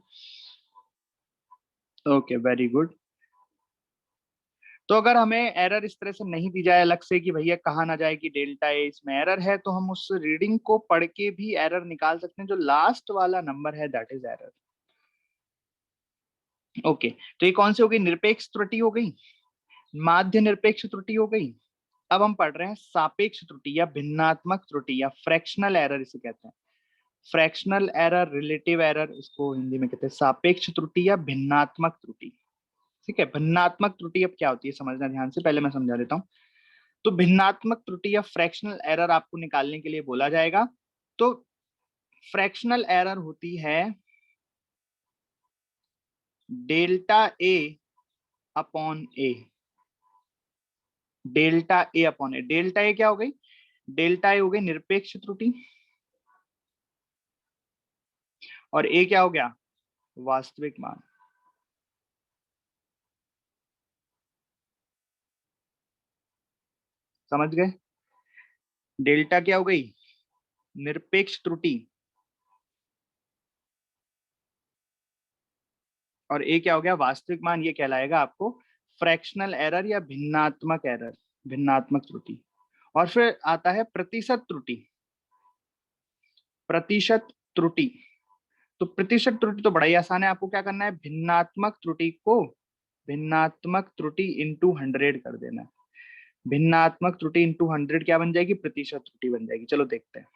Okay, very good. तो अगर हमें एरर इस तरह से नहीं दी जाए अलग से कि भैया कहा ना जाए कि डेल्टा ए इसमें एरर है, तो हम उस रीडिंग को पढ़ के भी एरर निकाल सकते हैं। जो लास्ट वाला नंबर है दैट इज एरर। ओके, तो ये कौन सी हो गई? निरपेक्ष त्रुटि हो गई, माध्य निरपेक्ष त्रुटि हो गई। अब हम पढ़ रहे हैं सापेक्ष त्रुटि या भिन्नात्मक त्रुटि या फ्रैक्शनल एरर इसे कहते हैं। फ्रैक्शनल एरर, रिलेटिव एरर, इसको हिंदी में कहते हैं सापेक्ष त्रुटि या भिन्नात्मक त्रुटि। ठीक है, भिन्नात्मक त्रुटि अब क्या होती है समझना ध्यान से, पहले मैं समझा देता हूँ। तो भिन्नात्मक त्रुटि या फ्रैक्शनल एरर आपको निकालने के लिए बोला जाएगा। तो फ्रैक्शनल एरर होती है delta A upon A. Delta A upon A, delta A क्या हो गई? डेल्टा ए हो गई निरपेक्ष त्रुटि, और ए क्या हो गया? वास्तविक मान। समझ गए? डेल्टा क्या हो गई? निरपेक्ष त्रुटि, और ए क्या हो गया? वास्तविक मान। ये कहलाएगा आपको फ्रैक्शनल एरर या भिन्नात्मक एरर, भिन्नात्मक त्रुटि। और फिर आता है प्रतिशत त्रुटि। प्रतिशत त्रुटि, तो प्रतिशत त्रुटि तो बड़ा ही आसान है, आपको क्या करना है, भिन्नात्मक त्रुटि को भिन्नात्मक त्रुटि इंटू 100 कर देना है। भिन्नात्मक त्रुटि इंटू 100 क्या बन जाएगी, प्रतिशत त्रुटि बन जाएगी। चलो देखते हैं।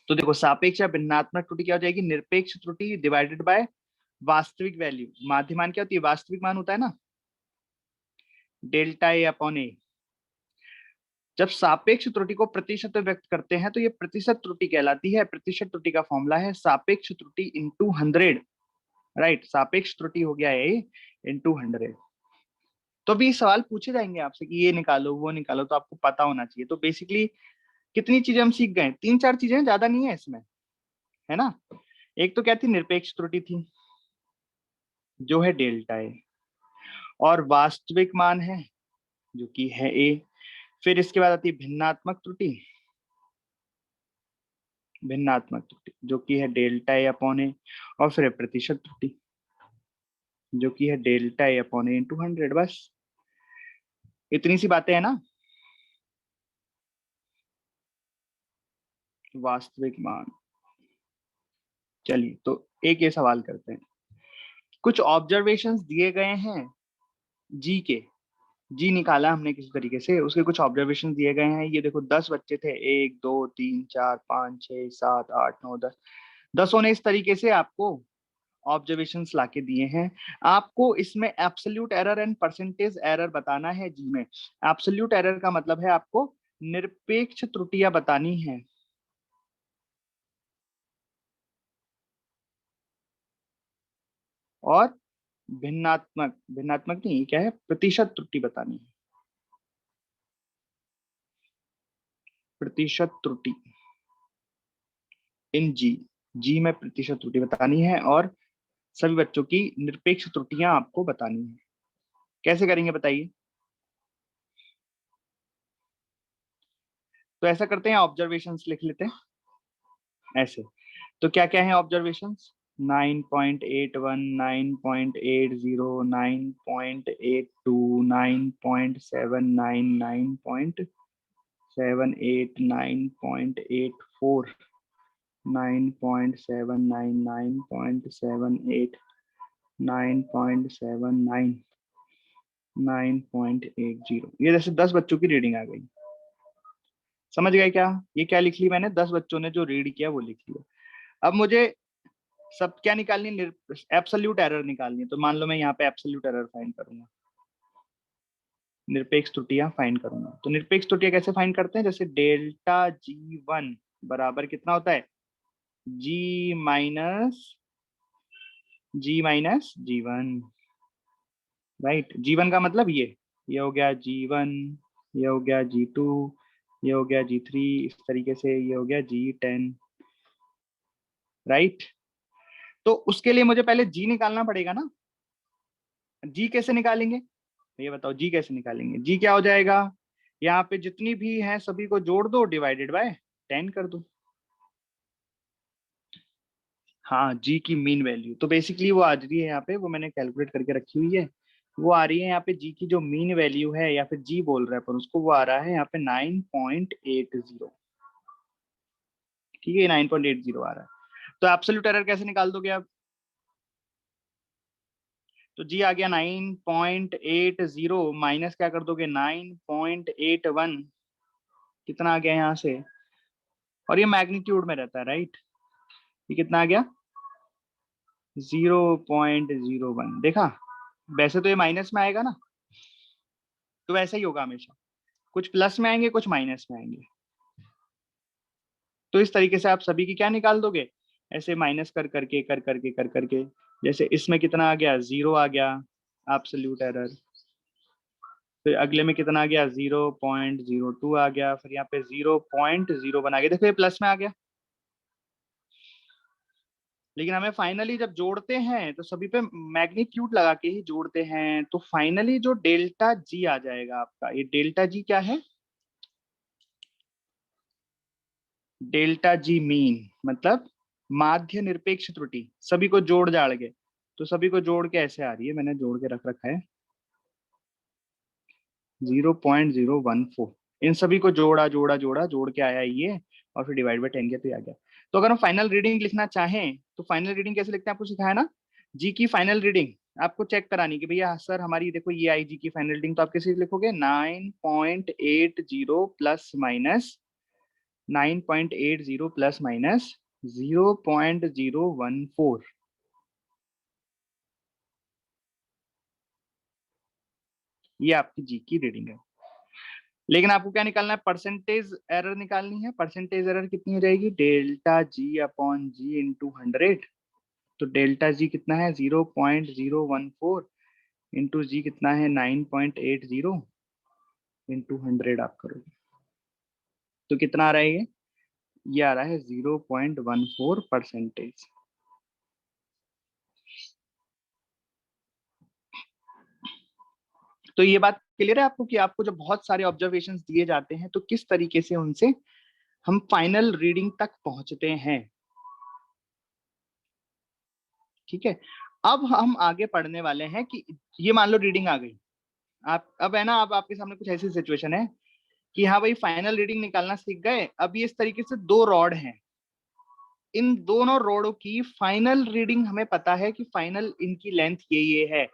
तो देखो सापेक्ष या भिन्नात्मक त्रुटि क्या हो जाएगी, निरपेक्ष त्रुटि डिवाइडेड बाय वास्तविक वैल्यू। माध्यमान क्या होती है, वास्तविक मान होता है ना, डेल्टा ए अपॉन ए। जब सापेक्ष त्रुटि को प्रतिशत में व्यक्त करते हैं तो ये प्रतिशत त्रुटि कहलाती है। प्रतिशत त्रुटि का फॉर्मूला है सापेक्ष त्रुटि इंटू 100, राइट। सापेक्ष त्रुटि हो गया ए इंटू 100। तो अभी सवाल पूछे जाएंगे आपसे कि ये निकालो वो निकालो, तो आपको पता होना चाहिए। तो बेसिकली कितनी चीजें हम सीख गए, 3-4 चीजें, ज्यादा नहीं है इसमें, है ना। एक तो क्या थी, निरपेक्ष त्रुटि थी जो है डेल्टा ए, और वास्तविक मान है जो कि है ए। फिर इसके बाद आती है भिन्नात्मक त्रुटि, भिन्नात्मक त्रुटि जो कि है डेल्टा ए अपॉन ए। और फिर प्रतिशत त्रुटि जो कि है delta A upon A into 100। बस इतनी सी बातें हैं ना। वास्तविक मान, चलिए तो एक ये सवाल करते हैं। कुछ ऑब्जर्वेशंस दिए गए हैं जी के, जी निकाला हमने किसी तरीके से, उसके कुछ ऑब्जर्वेशन दिए गए हैं। ये देखो 10 बच्चे थे, 1 2 3 4 5 6 7 8 9 10, 10 ने इस तरीके से आपको ऑब्जर्वेशंस लाके दिए हैं। आपको इसमें absolute error and percentage error बताना है जी में। एब्सोल्यूट एरर का मतलब है आपको निरपेक्ष त्रुटियां बतानी है, और भिन्नात्मक, भिन्नात्मक नहीं, क्या है, प्रतिशत त्रुटि बतानी है। प्रतिशत त्रुटि इन जी, जी में प्रतिशत त्रुटि बतानी है, और सभी बच्चों की निरपेक्ष त्रुटियां आपको बतानी है। कैसे करेंगे बताइए। तो ऐसा करते हैं, ऑब्जर्वेशंस लिख लेते हैं ऐसे। तो क्या क्या है ऑब्जर्वेशंस, 9.81, 9.80, 9.82, 9.79, 9.78, 9.84, 9.79, 9.78, 9.79, 9.80। ये जैसे 10 बच्चों की रीडिंग आ गई। समझ गए क्या, ये क्या लिख ली मैंने, 10 बच्चों ने जो रीड किया वो लिख लिया। अब मुझे सब क्या निकालनी है, एब्सोल्यूट एरर निकालनी है। तो मान लो मैं यहाँ पे एब्सोल्यूट एरर फाइंड करूंगा, निरपेक्ष त्रुटियां फाइंड करूंगा। तो निरपेक्ष त्रुटियां कैसे फाइंड करते हैं, जैसे डेल्टा G1 बराबर कितना होता है, G minus G1, right. G1 का मतलब ये हो गया G1, ये हो गया G2, ये हो गया G3, इस तरीके से ये हो गया G10, राइट। तो उसके लिए मुझे पहले जी निकालना पड़ेगा ना। जी कैसे निकालेंगे, ये बताओ, जी कैसे निकालेंगे। जी क्या हो जाएगा, यहाँ पे जितनी भी हैं सभी को जोड़ दो, डिवाइडेड बाय 10 कर दो। हाँ, जी की मीन वैल्यू तो बेसिकली वो आ रही है यहाँ पे, वो मैंने कैलकुलेट करके रखी हुई है। वो आ रही है यहाँ पे, जी की जो मीन वैल्यू है, या फिर जी बोल रहा है पर उसको, वो आ रहा है यहाँ पे 9.80। ठीक है, 9.80 आ रहा है। तो एब्सोल्यूट एरर कैसे निकाल दोगे आप, तो जी आ गया 9.80 माइनस क्या कर दोगे, 9.81, कितना आ गया यहाँ से, और ये मैग्नीट्यूड में रहता है, राइट। ये कितना आ गया, 0.01। देखा, वैसे तो ये माइनस में आएगा ना, तो वैसा ही होगा हमेशा, कुछ प्लस में आएंगे कुछ माइनस में आएंगे। तो इस तरीके से आप सभी की क्या निकाल दोगे, ऐसे माइनस कर करके। जैसे इसमें कितना आ गया, 0 आ गया एब्सोल्यूट एरर। फिर अगले में कितना आ गया, 0.02 आ गया। फिर यहाँ पे 0.0 बना गया, देखो ये प्लस में आ गया। लेकिन हमें फाइनली जब जोड़ते हैं तो सभी पे मैग्नीट्यूड लगा के ही जोड़ते हैं, तो फाइनली जो डेल्टा जी आ जाएगा आपका, ये डेल्टा जी क्या है, डेल्टा जी मीन मतलब माध्य निरपेक्ष त्रुटि। सभी को जोड़ जाड़ के, तो सभी को जोड़ के ऐसे आ रही है, मैंने जोड़ के रख रखा है 0.014। इन सभी को जोड़ा जोड़ा जोड़ा जोड़ के आया ये, और फिर डिवाइड बाय 10 किया तो ये आ गया। तो अगर हम फाइनल रीडिंग लिखना चाहें तो फाइनल रीडिंग कैसे लिखते हैं, आपको सिखाया ना, जी की फाइनल रीडिंग आपको चेक करानी कि भैया सर हमारी देखो ये आई जी की फाइनल रीडिंग, तो आप कैसे लिखोगे 9.80 प्लस माइनस 9.80 प्लस माइनस 0.014, ये आपकी जी की रीडिंग है। लेकिन आपको क्या निकालना है, परसेंटेज एरर निकालनी है। परसेंटेज एरर कितनी हो जाएगी, डेल्टा जी अपॉन जी इंटू 100। तो डेल्टा जी कितना है 0.014 इंटू जी कितना है 9.80 इंटू 100 आप करोगे तो कितना आ रहा है, ये आ रहा है 0.14%। तो ये बात क्लियर है आपको कि आपको जब बहुत सारे ऑब्जर्वेशंस दिए जाते हैं तो किस तरीके से उनसे हम फाइनल रीडिंग तक पहुंचते हैं। ठीक है, अब हम आगे पढ़ने वाले हैं कि ये मान लो रीडिंग आ गई, आप अब है ना, अब आपके सामने कुछ ऐसी सिचुएशन है कि हाँ भाई फाइनल रीडिंग निकालना सीख गए। अब ये इस तरीके से दो रॉड हैं, इन दोनों रॉडों की फाइनल रीडिंग हमें पता है कि फाइनल इनकी लेंथ ये है।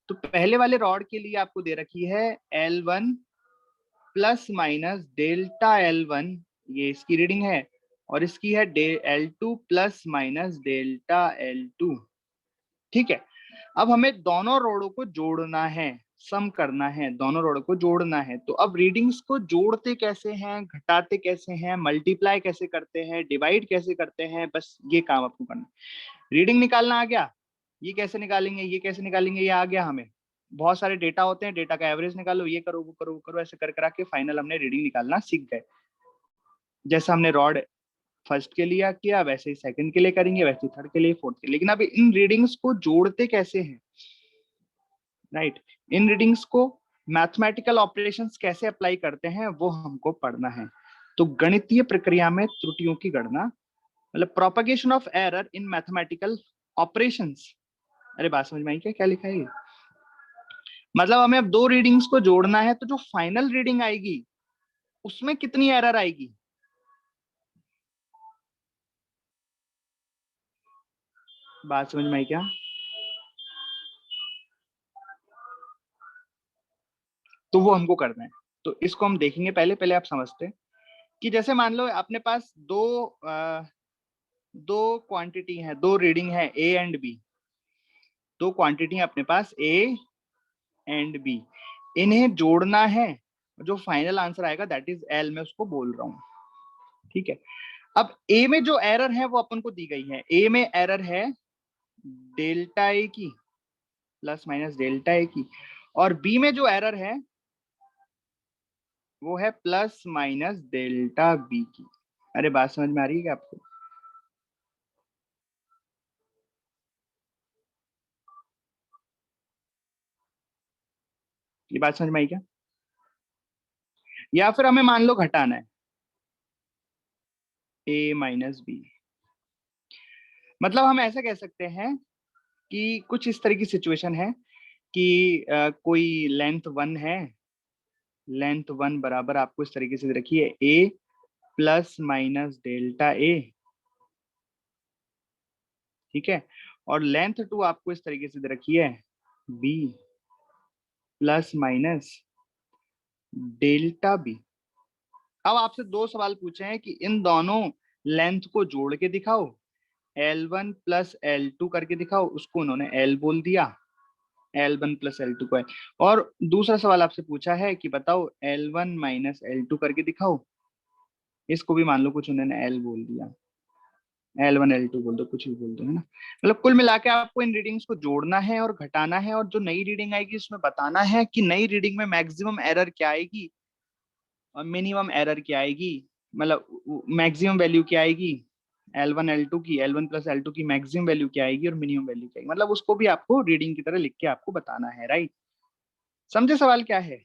तो पहले वाले रॉड के लिए आपको दे रखी है L1 plus minus delta L1, ये इसकी रीडिंग है, और इसकी है L2 plus minus delta L2। ठीक है, अब हमें दोनों रोडों को जोड़ना है, सम करना है, दोनों रोडों को जोड़ना है। तो अब रीडिंग्स को जोड़ते कैसे हैं, घटाते कैसे हैं, मल्टीप्लाई कैसे करते हैं, डिवाइड कैसे करते हैं, बस ये काम आपको करना है। रीडिंग निकालना आ गया, ये कैसे निकालेंगे, ये कैसे निकालेंगे, ये आ गया हमें। बहुत सारे डेटा होते हैं, डेटा का एवरेज निकालो, ये करो वो करो वो करो, ऐसे कर करा के फाइनल हमने रीडिंग निकालना सीख गए। जैसा हमने रॉड फर्स्ट के लिए किया वैसे ही सेकंड के लिए करेंगे, वैसे ही थर्ड के लिए, फोर्थ के लिए। लेकिन अब इन रीडिंग्स को जोड़ते कैसे हैं, राइट, इन रीडिंग्स को मैथमेटिकल ऑपरेशंस कैसे अप्लाई करते हैं वो हमको पढ़ना है। तो गणितीय प्रक्रिया में त्रुटियों की गणना, मतलब propagation of error in mathematical operations. अरे बात समझ में आई क्या, क्या लिखा है ये? मतलब हमें अब दो रीडिंग्स को जोड़ना है, तो जो फाइनल रीडिंग आएगी उसमें कितनी एरर आएगी, बात समझ में आई क्या? तो वो हमको करना है, तो इसको हम देखेंगे। पहले पहले आप समझते हैं कि जैसे मान लो अपने पास दो क्वांटिटी है, दो रीडिंग है ए एंड बी, दो क्वांटिटी है अपने पास ए एंड बी, इन्हें जोड़ना है। जो फाइनल आंसर आएगा दैट इज एल, मैं उसको बोल रहा हूँ। ठीक है, अब ए में जो एरर है वो अपन को दी गई है, ए में एरर है डेल्टा ए की प्लस माइनस डेल्टा ए की, और बी में जो एरर है वो है प्लस माइनस डेल्टा बी की। अरे बात समझ में आ रही है क्या आपको? ये बात समझ में आई क्या? या फिर हमें मान लो घटाना है ए माइनस बी, मतलब हम ऐसा कह सकते हैं कि कुछ इस तरह की सिचुएशन है कि कोई लेंथ 1 है, लेंथ 1 बराबर आपको इस तरीके से रखी है ए प्लस माइनस डेल्टा ए। ठीक है, और लेंथ 2 आपको इस तरीके से दे रखी है b plus minus delta b. अब आपसे दो सवाल पूछे हैं कि इन दोनों लेंथ को जोड़ के दिखाओ, L1 प्लस L2 करके दिखाओ, उसको उन्होंने L बोल दिया, L1 प्लस L2 को L। और दूसरा सवाल आपसे पूछा है कि बताओ L1 माइनस L2 करके दिखाओ, इसको भी मान लो कुछ उन्होंने L बोल दिया, L1 L2 बोल दो, कुछ भी बोल दो, है ना। मतलब कुल मिला के आपको इन रीडिंग्स को जोड़ना है और घटाना है, और जो नई रीडिंग आएगी उसमें बताना है कि नई रीडिंग में मैक्सिमम एरर क्या आएगी और मिनिमम एरर क्या आएगी, मतलब मैक्सिमम वैल्यू क्या आएगी L1 L2 की, L1 प्लस L2 की मैक्सिमम वैल्यू क्या आएगी और मिनिमम वैल्यू क्या आएगी, मतलब उसको भी आपको रीडिंग की तरह लिख के आपको बताना है, राइट। समझे सवाल क्या है?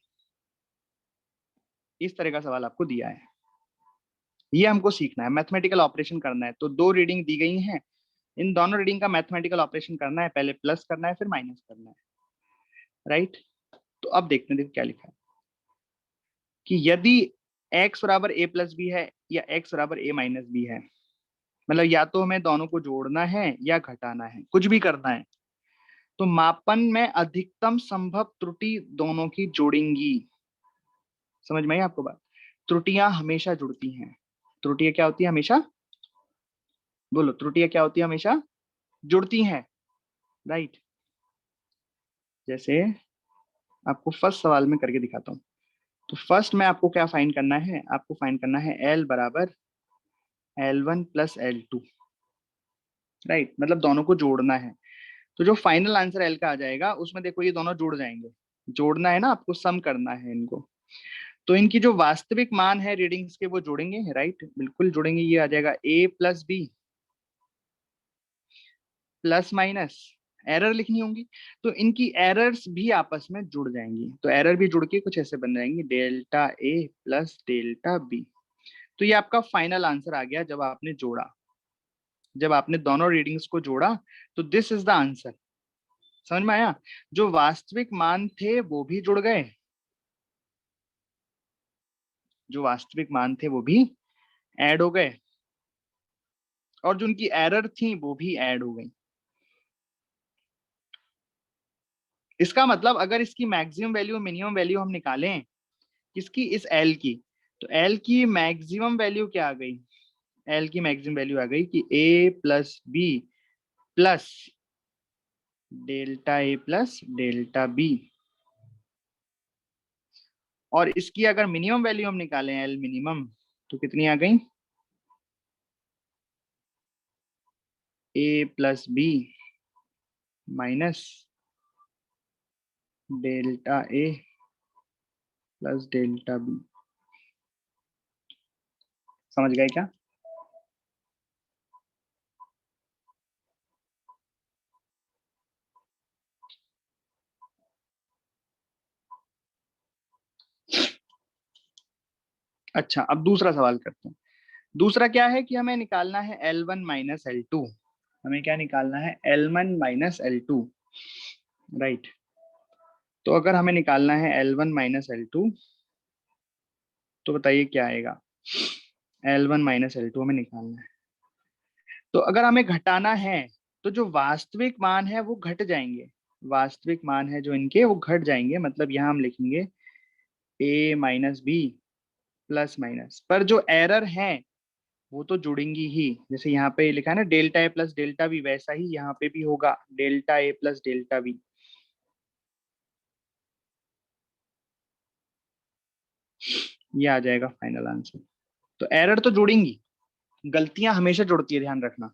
इस तरह का सवाल आपको दिया है, ये हमको सीखना है, मैथमेटिकल ऑपरेशन करना है। तो दो रीडिंग दी गई हैं, इन दोनों रीडिंग का मैथमेटिकल ऑपरेशन करना है, पहले प्लस करना है फिर माइनस करना है, राइट। तो अब देखते हैं, देखो क्या लिखा है कि यदि x बराबर a प्लस बी है या x बराबर a माइनस बी है, मतलब या तो हमें दोनों को जोड़ना है या घटाना है, कुछ भी करना है। तो मापन में अधिकतम संभव त्रुटि दोनों की जोड़ेंगी। समझ में आई आपको बात? त्रुटियां हमेशा जुड़ती हैं। त्रुटियां क्या होती है हमेशा? बोलो, त्रुटियां क्या होती है हमेशा? जुड़ती हैं, राइट। जैसे आपको फर्स्ट सवाल में करके दिखाता हूँ। तो फर्स्ट में आपको क्या फाइंड करना है? आपको फाइंड करना है L बराबर L1 प्लस L2, राइट, मतलब दोनों को जोड़ना है। तो जो फाइनल आंसर L का आ जाएगा उसमें देखो ये दोनों जुड़ जाएंगे। जोड़ना है ना, आपको सम करना है इनको। तो इनकी जो वास्तविक मान है रीडिंग्स के वो जोड़ेंगे, राइट, बिल्कुल जोड़ेंगे। ये आ जाएगा A plus b plus minus, error लिखनी होंगी तो इनकी एरर्स भी आपस में जुड़ जाएंगी। तो एरर भी जुड़ के कुछ ऐसे बन जाएंगी, delta A plus delta b. तो ये आपका फाइनल आंसर आ गया जब आपने जोड़ा, जब आपने दोनों रीडिंग्स को जोड़ा। तो दिस इज द आंसर। समझ में आया? जो वास्तविक मान थे वो भी जुड़ गए, जो वास्तविक मान थे वो भी ऐड हो गए, और जो उनकी एरर थी वो भी ऐड हो गई। इसका मतलब अगर इसकी मैक्सिमम वैल्यू मिनिमम वैल्यू हम निकालें, किसकी? इस एल की, तो एल की मैक्सिमम वैल्यू क्या आ गई? एल की मैक्सिमम वैल्यू आ गई कि ए plus b plus delta a plus delta b. और इसकी अगर मिनिमम वैल्यू हम निकालें एल मिनिमम, तो कितनी आ गई? ए plus B minus delta a plus delta B. समझ गए क्या? अच्छा, अब दूसरा सवाल करते हैं। दूसरा क्या है कि हमें निकालना है L1 माइनस L2। हमें क्या निकालना है? L1 minus L2, right. तो अगर हमें निकालना है L1 माइनस L2, तो बताइए क्या आएगा? L1 माइनस L2 हमें निकालना है। तो अगर हमें घटाना है तो जो वास्तविक मान है वो घट जाएंगे। वास्तविक मान है जो इनके वो घट जाएंगे, मतलब यहाँ हम लिखेंगे a minus b plus minus, पर जो एरर है वो तो जुड़ेंगी ही। जैसे यहाँ पे लिखा है ना delta a plus delta B, वैसा ही यहाँ पे भी होगा delta a plus delta b. ये आ जाएगा फाइनल आंसर। तो एरर तो जुड़ेंगी, गलतियां हमेशा जुड़ती है, ध्यान रखना।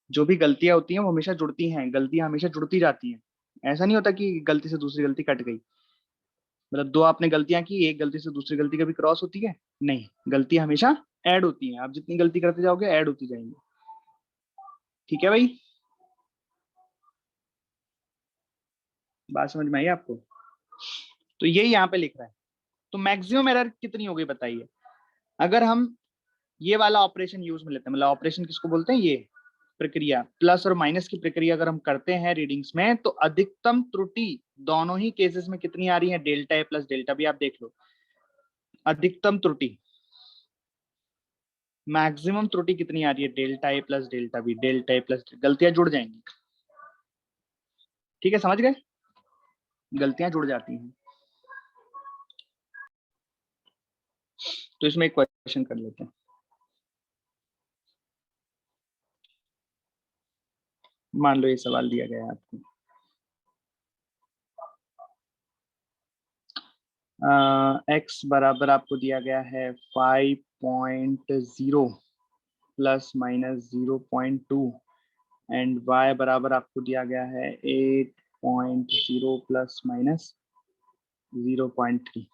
जो भी गलतियां होती हैं वो हमेशा जुड़ती हैं, गलतियां हमेशा जुड़ती जाती हैं। ऐसा नहीं होता कि गलती से दूसरी गलती कट गई। मतलब दो आपने गलतियां की, एक गलती से दूसरी गलती कभी क्रॉस होती है? नहीं, गलतियां हमेशा ऐड होती हैं। आप जितनी गलती करते जाओगे ऐड होती जाएंगी। ठीक है भाई, बात समझ में आई आपको? तो यही यहाँ पे लिख रहा है। तो मैक्सिमम एरर कितनी हो गई बताइए? अगर हम ये वाला ऑपरेशन यूज में लेते हैं, मतलब ऑपरेशन किसको बोलते हैं? ये प्रक्रिया, प्लस और माइनस की प्रक्रिया अगर हम करते हैं रीडिंग्स में, तो अधिकतम त्रुटि दोनों ही केसेस में कितनी आ रही है? Delta a plus delta B. आप देख लो, अधिकतम त्रुटि, मैक्सिमम त्रुटि कितनी आ रही है? Delta a plus delta B, delta a plus, गलतियां जुड़ जाएंगी। ठीक है, समझ गए? गलतियां जुड़ जाती हैं। तो इसमें एक क्वेश्चन कर लेते हैं। मान लो ये सवाल दिया गया है आपको, एक्स बराबर आपको दिया गया है 5.0 प्लस माइनस 0.2, एंड y बराबर आपको दिया गया है 8.0 प्लस माइनस 0.3।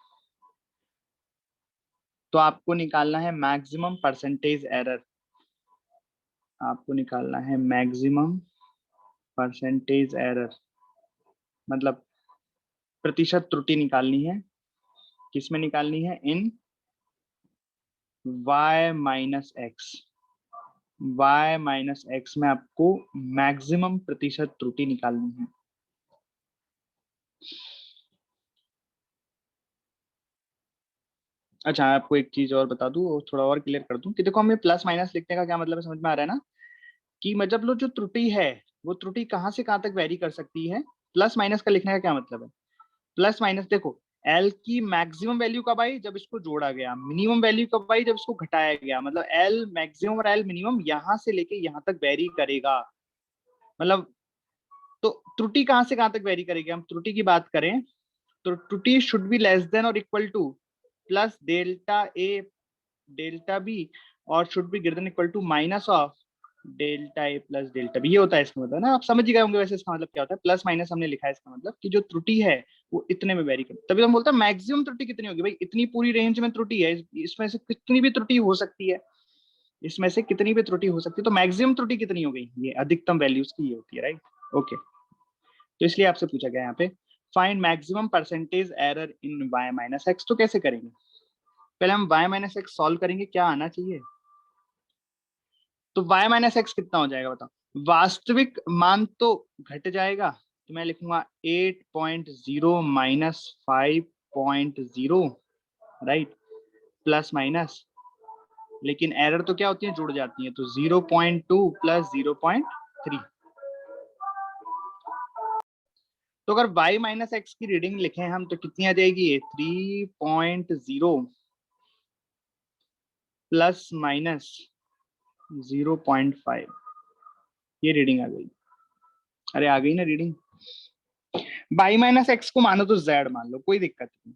तो आपको निकालना है मैक्सिमम परसेंटेज एरर। आपको निकालना है मैक्सिमम परसेंटेज एरर, मतलब प्रतिशत त्रुटि निकालनी है। किसमें निकालनी है? इन y minus x. y minus x में आपको मैक्सिमम प्रतिशत त्रुटि निकालनी है। अच्छा, आपको एक चीज और बता दूं और थोड़ा और क्लियर कर दूं कि देखो, हमें प्लस माइनस लिखने का क्या मतलब है, समझ में आ रहा है ना? कि मतलब लो जो त्रुटि है वो त्रुटि कहाँ से कहाँ तक वेरी कर सकती है। प्लस माइनस का लिखने का क्या मतलब है? प्लस माइनस देखो, एल की मैक्सिमम वैल्यू कब आई? जब इसको जोड़ा गया। मिनिमम वैल्यू कब आई? जब इसको घटाया गया। मतलब एल मैक्सिमम और एल मिनिमम यहाँ से लेके यहाँ तक वेरी करेगा। मतलब तो त्रुटि कहाँ से कहाँ तक वेरी करेगी? हम त्रुटि की बात करें तो त्रुटि शुड बी लेस देन और equal to plus delta a delta b, और should be greater than equal to minus of delta a plus delta b. ये होता है इसका मतलब ना, आप समझ ही गए होंगे वैसे इसका मतलब क्या होता है। प्लस माइनस हमने लिखा है इसका मतलब कि जो त्रुटि है वो इतने में वेरी करे। तभी तो हम बोलते हैं मैक्सिमम त्रुटि कितनी होगी भाई, इतनी पूरी रेंज में त्रुटि है, इसमें से कितनी भी त्रुटि हो सकती है, इसमें से कितनी भी त्रुटि हो सकती है। तो मैक्सिमम त्रुटि कितनी हो गई? ये अधिकतम वैल्यूज की ये होती है, राइट? ओके, तो इसलिए आपसे पूछा गया यहाँ पे फाइंड मैक्सिमम परसेंटेज एरर इन y माइनस एक्स। तो कैसे करेंगे? पहले हम y माइनस एक्स सॉल्व करेंगे, क्या आना चाहिए। तो y माइनस एक्स कितना हो जाएगा बताओ? वास्तविक मान तो घट जाएगा, तो मैं लिखूंगा 8.0 माइनस 5.0, राइट, प्लस माइनस। लेकिन एरर तो क्या होती है, जुड़ जाती है, तो 0.2 प्लस 0.3। तो अगर y माइनस एक्स की रीडिंग लिखें हम तो कितनी आ जाएगी? 3.0 प्लस माइनस 0.5, ये रीडिंग आ गई। अरे आ गई ना रीडिंग। y माइनस एक्स को मानो तो z मान लो, कोई दिक्कत नहीं।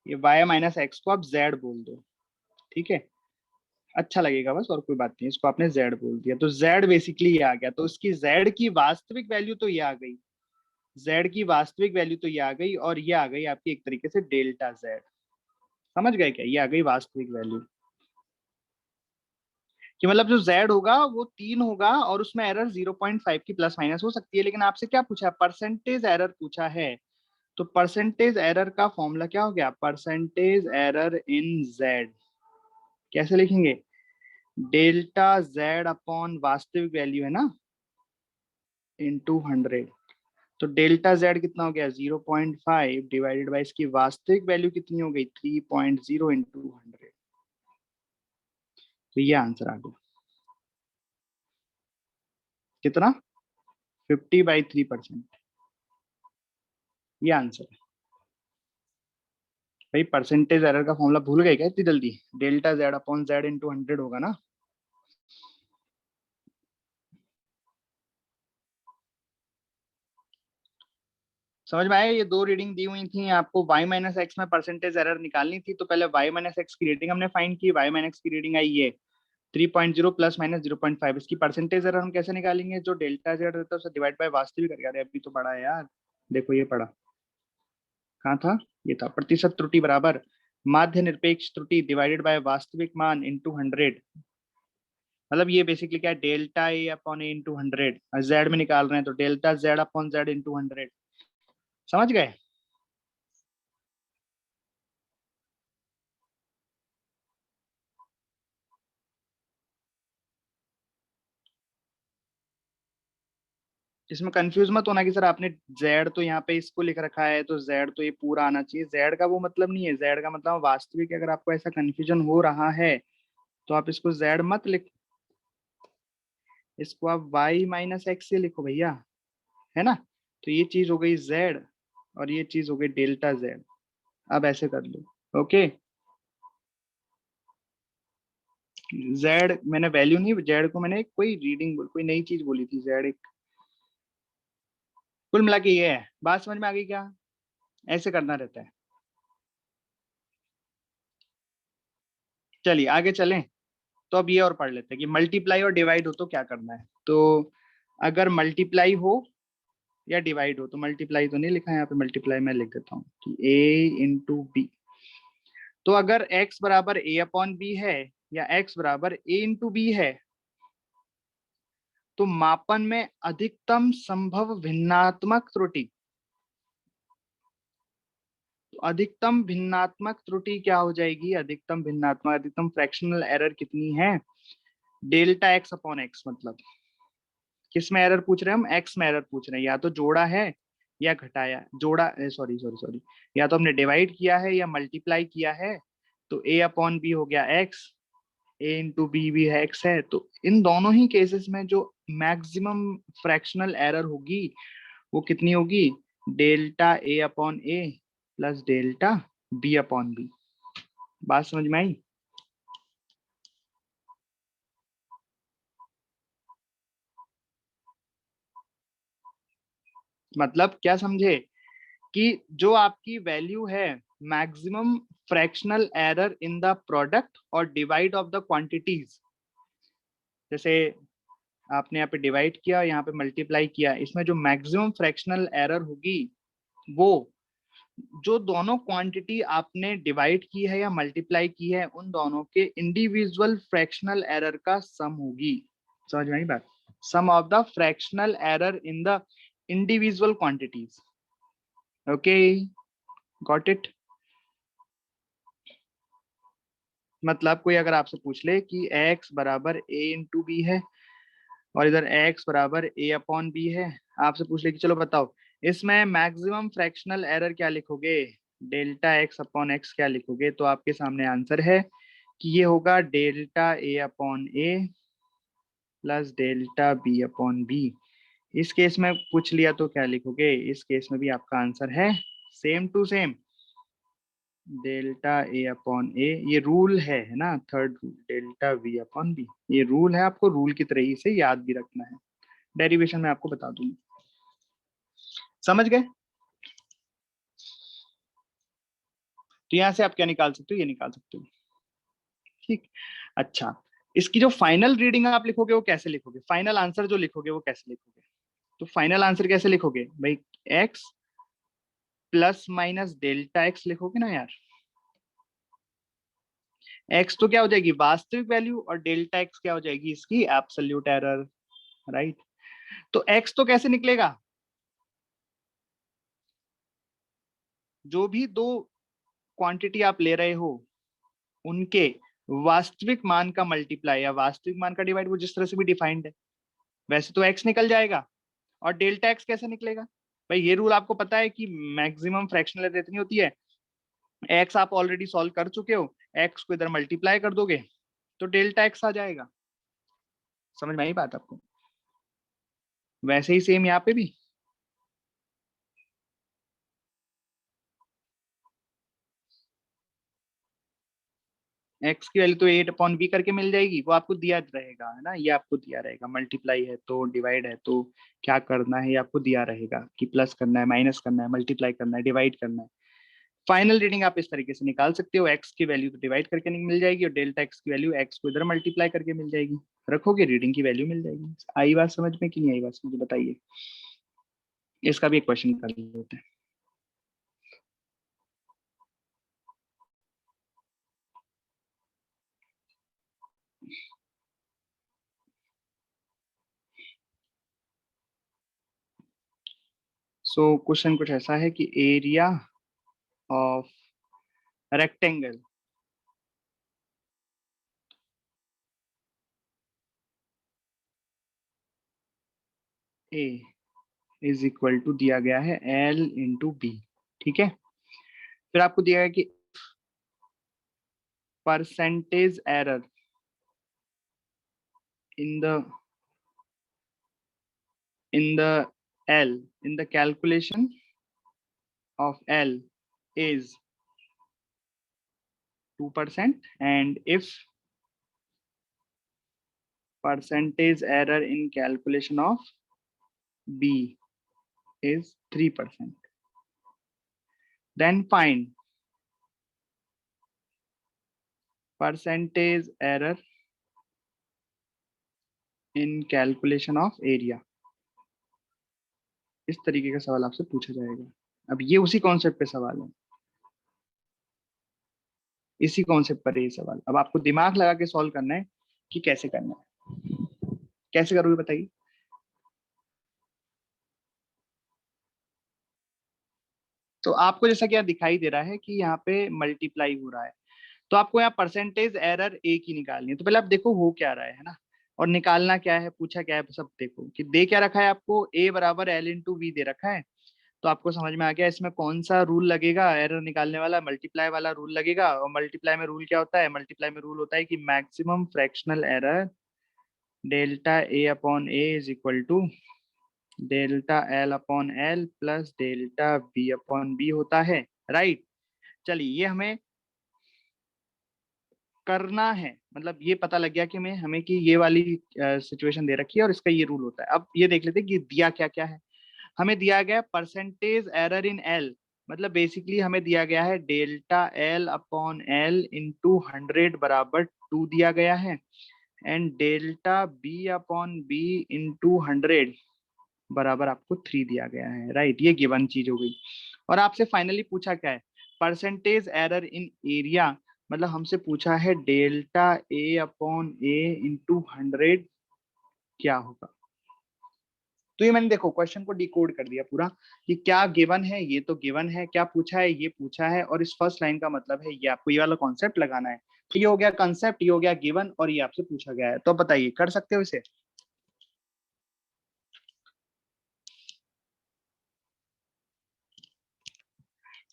ये y माइनस एक्स को आप z बोल दो, ठीक है, अच्छा लगेगा बस, और कोई बात नहीं। इसको आपने z बोल दिया तो z बेसिकली ये आ गया। तो इसकी z की वास्तविक वैल्यू तो ये आ गई, z की वास्तविक वैल्यू तो ये आ गई, और ये आ गई आपकी एक तरीके से डेल्टा z। समझ गए क्या? ये आ गई वास्तविक वैल्यू, कि मतलब जो z होगा वो 3 होगा और उसमें एरर 0.5 की प्लस माइनस हो सकती है। लेकिन आपसे क्या पूछा? परसेंटेज एरर पूछा है। तो परसेंटेज एरर का फॉर्मूला क्या हो गया? परसेंटेज एरर इन z कैसे लिखेंगे? डेल्टा z अपॉन वास्तविक वैल्यू है ना, इंटू 100। तो डेल्टा z कितना हो गया? 0.5 डिवाइडेड बाई इसकी वास्तविक वैल्यू कितनी हो गई? 3.0 इंटू 100। तो ये आंसर आ गया कितना? 50/3%। ये आंसर है भाई। परसेंटेज एरर का फॉर्मूला भूल गए क्या इतनी जल्दी? Delta z upon z into 100 होगा ना। समझ में आया? ये दो रीडिंग दी हुई थी आपको, y माइनस एक्स में परसेंटेज एरर निकालनी थी। तो पहले y माइनस एक्स की रीडिंग हमने फाइंड की, y माइनस की रीडिंग आई ये 3.0 प्लस माइनस 0.5। इसकी परसेंटेज एरर हम कैसे निकालेंगे? जो डेल्टा z रहता है उसे डिवाइड बाय वास्तविक करके। अरे अभी तो पढ़ा है यार, देखो ये पढ़ा कहाँ था, ये था प्रतिशत त्रुटि बराबर माध्य निरपेक्ष त्रुटि डिवाइडेड बाय वास्तविक मान इंटू 100। मतलब ये बेसिकली क्या है? Delta A upon A into 100, Z में निकाल रहे हैं तो delta Z upon Z into 100। समझ गए? इसमें कंफ्यूज मत होना कि सर आपने जेड तो यहाँ पे इसको लिख रखा है तो जेड तो ये पूरा आना चाहिए। जेड का वो मतलब नहीं है, जेड का मतलब वास्तविक है। अगर आपको ऐसा कंफ्यूजन हो रहा है तो आप इसको जेड मत लिख, इसको आप वाई माइनस एक्स से लिखो भैया, है ना। तो ये चीज हो गई जेड और ये चीज हो गई डेल्टा जेड। अब ऐसे कर लो, ओके। जेड मैंने वैल्यू नहीं, जेड को मैंने कोई रीडिंग कोई नई चीज बोली थी, जेड एक। कुल मिला के ये है। बात समझ में आ गई क्या? ऐसे करना रहता है। चलिए आगे चलें। तो अब ये और पढ़ लेते हैं कि मल्टीप्लाई और डिवाइड हो तो क्या करना है। तो अगर मल्टीप्लाई हो या डिवाइड हो, तो मल्टीप्लाई तो नहीं लिखा है यहाँ पे, मल्टीप्लाई मैं लिख देता हूँ कि a इंटू बी। तो अगर x बराबर a अपॉन बी है या x बराबर a इंटू बी है, तो मापन में अधिकतम संभव भिन्नात्मक त्रुटि, तो अधिकतम भिन्नात्मक त्रुटि क्या हो जाएगी? अधिकतम फ्रैक्शनल एरर कितनी है? Delta X upon x. मतलब किस में एरर पूछ रहे हैं हम? एक्स में एरर पूछ रहे हैं। या तो जोड़ा है या घटाया, जोड़ा, सॉरी सॉरी सॉरी, या तो हमने डिवाइड किया है या मल्टीप्लाई किया है, तो a अपॉन बी हो गया x, a इंटू बी भी है x है। तो इन दोनों ही केसेस में जो मैक्सिमम फ्रैक्शनल एरर होगी वो कितनी होगी, delta a upon a plus delta b upon b. बात समझ में आई? मतलब क्या समझे कि जो आपकी वैल्यू है maximum fractional error in the product और डिवाइड ऑफ द क्वांटिटीज, जैसे आपने यहाँ पे डिवाइड किया, यहाँ पे मल्टीप्लाई किया, इसमें जो मैक्सिमम फ्रैक्शनल एरर होगी वो जो दोनों क्वांटिटी आपने डिवाइड की है या मल्टीप्लाई की है उन दोनों के इंडिविजुअल फ्रैक्शनल एरर का सम होगी। समझ में आई बात? Sum of the fractional error in the individual quantities. Okay, got it? मतलब कोई अगर आपसे पूछ ले कि x बराबर a इंटू बी है और इधर x बराबर a अपॉन बी है, आपसे पूछ ले कि चलो बताओ इसमें मैक्सिमम फ्रैक्शनल एरर क्या लिखोगे, डेल्टा x अपॉन x क्या लिखोगे, तो आपके सामने आंसर है कि ये होगा delta a upon a plus delta b upon b। इस केस में पूछ लिया तो क्या लिखोगे, इस केस में भी आपका आंसर है same to same delta A upon A. ये रूल है ना, third rule, delta B upon B. ये रूल है, आपको रूल की तरह ही से याद भी रखना है। डेरिवेशन में आपको बता दूंगा। समझ गए? तो यहां से आप क्या निकाल सकते हो, ये निकाल सकते हो। ठीक। अच्छा, इसकी जो फाइनल रीडिंग आप लिखोगे वो कैसे लिखोगे, फाइनल आंसर जो लिखोगे वो कैसे लिखोगे? तो फाइनल आंसर कैसे लिखोगे भाई, x plus minus delta x लिखोगे ना यार। एक्स तो क्या हो जाएगी, वास्तविक वैल्यू, और डेल्टा एक्स क्या हो जाएगी, इसकी एब्सोल्यूट एरर। राइट? तो एक्स तो कैसे निकलेगा, जो भी दो क्वांटिटी आप ले रहे हो उनके वास्तविक मान का मल्टीप्लाई या वास्तविक मान का डिवाइड, वो जिस तरह से भी डिफाइंड है वैसे तो एक्स निकल जाएगा। और डेल्टा एक्स कैसे निकलेगा भाई, ये रूल आपको पता है कि मैक्सिमम फ्रैक्शनल एरर इतनी होती है, एक्स आप ऑलरेडी सॉल्व कर चुके हो, एक्स को इधर मल्टीप्लाई कर दोगे तो डेल्टा एक्स आ जाएगा। समझ में आई बात आपको? वैसे ही सेम यहाँ पे भी एक्स की वैल्यू तो एट अपॉन बी करके मिल जाएगी, वो आपको दिया रहेगा, है ना, ये आपको दिया रहेगा, मल्टीप्लाई है तो डिवाइड है तो क्या करना है ये आपको दिया रहेगा कि प्लस करना है, माइनस करना है, मल्टीप्लाई करना है, डिवाइड करना है। फाइनल रीडिंग आप इस तरीके से निकाल सकते हो, एक्स की वैल्यू तो डिवाइड करके मिल जाएगी और डेल्टा एक्स की वैल्यू एक्स को इधर मल्टीप्लाई करके मिल जाएगी, रखोगे रीडिंग की वैल्यू मिल जाएगी। आई बात समझ में कि नहीं आई बात, मुझे बताइए। इसका भी एक क्वेश्चन कर लेते हैं। सो क्वेश्चन कुछ ऐसा है कि area of rectangle a is equal to दिया गया है एल इंटू बी। ठीक है, फिर आपको दिया गया कि percentage error in the L in the calculation of L is 2% and if percentage error in calculation of B is 3%, then find percentage error in calculation of area। इस तरीके का सवाल आपसे पूछा जाएगा। अब ये उसी कॉन्सेप्ट पे सवाल है, इसी कॉन्सेप्ट पर ये सवाल। अब आपको दिमाग लगा के सॉल्व करना है कि कैसे करना है। कैसे करोगे बताइए? तो आपको जैसा कि यहाँ दिखाई दे रहा है कि यहाँ पे मल्टीप्लाई हो रहा है, तो आपको यहाँ परसेंटेज एरर ए की निकालनी है। तो पहले आप देखो हो क्या रहा है ना, और निकालना क्या है, पूछा क्या है, सब देखो कि दे क्या रखा है आपको, ए बराबर एल इंटू वी दे रखा है। तो आपको समझ में आ गया इसमें कौन सा रूल लगेगा एरर निकालने वाला, मल्टीप्लाई वाला रूल लगेगा। और मल्टीप्लाई में रूल क्या होता है, मल्टीप्लाई में रूल होता है कि maximum fractional error delta A upon a is equal to delta L upon l plus delta B upon b होता है, राइट। चलिए ये हमें करना है, मतलब ये पता लग गया कि हमें कि ये वाली सिचुएशन दे रखी है और इसका ये रूल होता है। अब ये देख लेते हैं कि दिया क्या क्या है। हमें दिया गया परसेंटेज एरर इन एल, मतलब बेसिकली हमें दिया गया है delta L upon l into 100 बराबर 2 दिया गया है, and delta B upon b into 100 बराबर आपको 3 दिया गया है, राइट। ये गिवन चीज हो गई। और आपसे फाइनली पूछा क्या है, परसेंटेज एरर इन एरिया, मतलब हमसे पूछा है delta A upon A into 100 क्या होगा। तो ये मैंने देखो क्वेश्चन को डिकोड कर दिया पूरा कि क्या गिवन है, ये तो गिवन है, क्या पूछा है, ये पूछा है, और इस फर्स्ट लाइन का मतलब है ये, आपको ये वाला कॉन्सेप्ट लगाना है। तो ये हो गया कंसेप्ट, ये हो गया गिवन, और ये आपसे पूछा गया है। तो बताइए कर सकते हो इसे।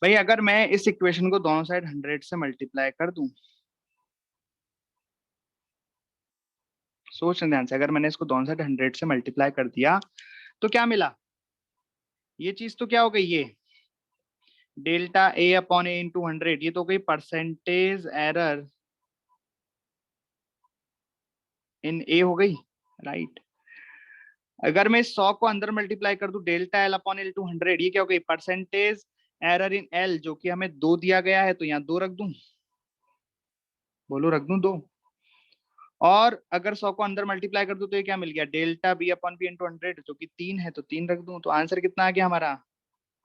भाई अगर मैं इस इक्वेशन को दोनों साइड 100 से मल्टीप्लाई कर दूं, सोच ध्यान से, अगर मैंने इसको दोनों साइड 100 से मल्टीप्लाई कर दिया तो क्या मिला, ये चीज तो क्या हो गई, ये delta A upon A into 100, ये तो हो गई परसेंटेज एरर इन ए हो गई, राइट। अगर मैं 100 को अंदर मल्टीप्लाई कर दूं delta L upon L two 100, ये क्या हो गई परसेंटेज एरर इन एल, जो कि हमें 2 दिया गया है, तो यहाँ 2 रख दूं, बोलो रख दूं 2। और अगर 100 को अंदर मल्टीप्लाई कर दूं तो ये क्या मिल गया delta B upon b into 100, जो कि 3 है, तो 3 रख दूं। तो आंसर कितना आ गया हमारा,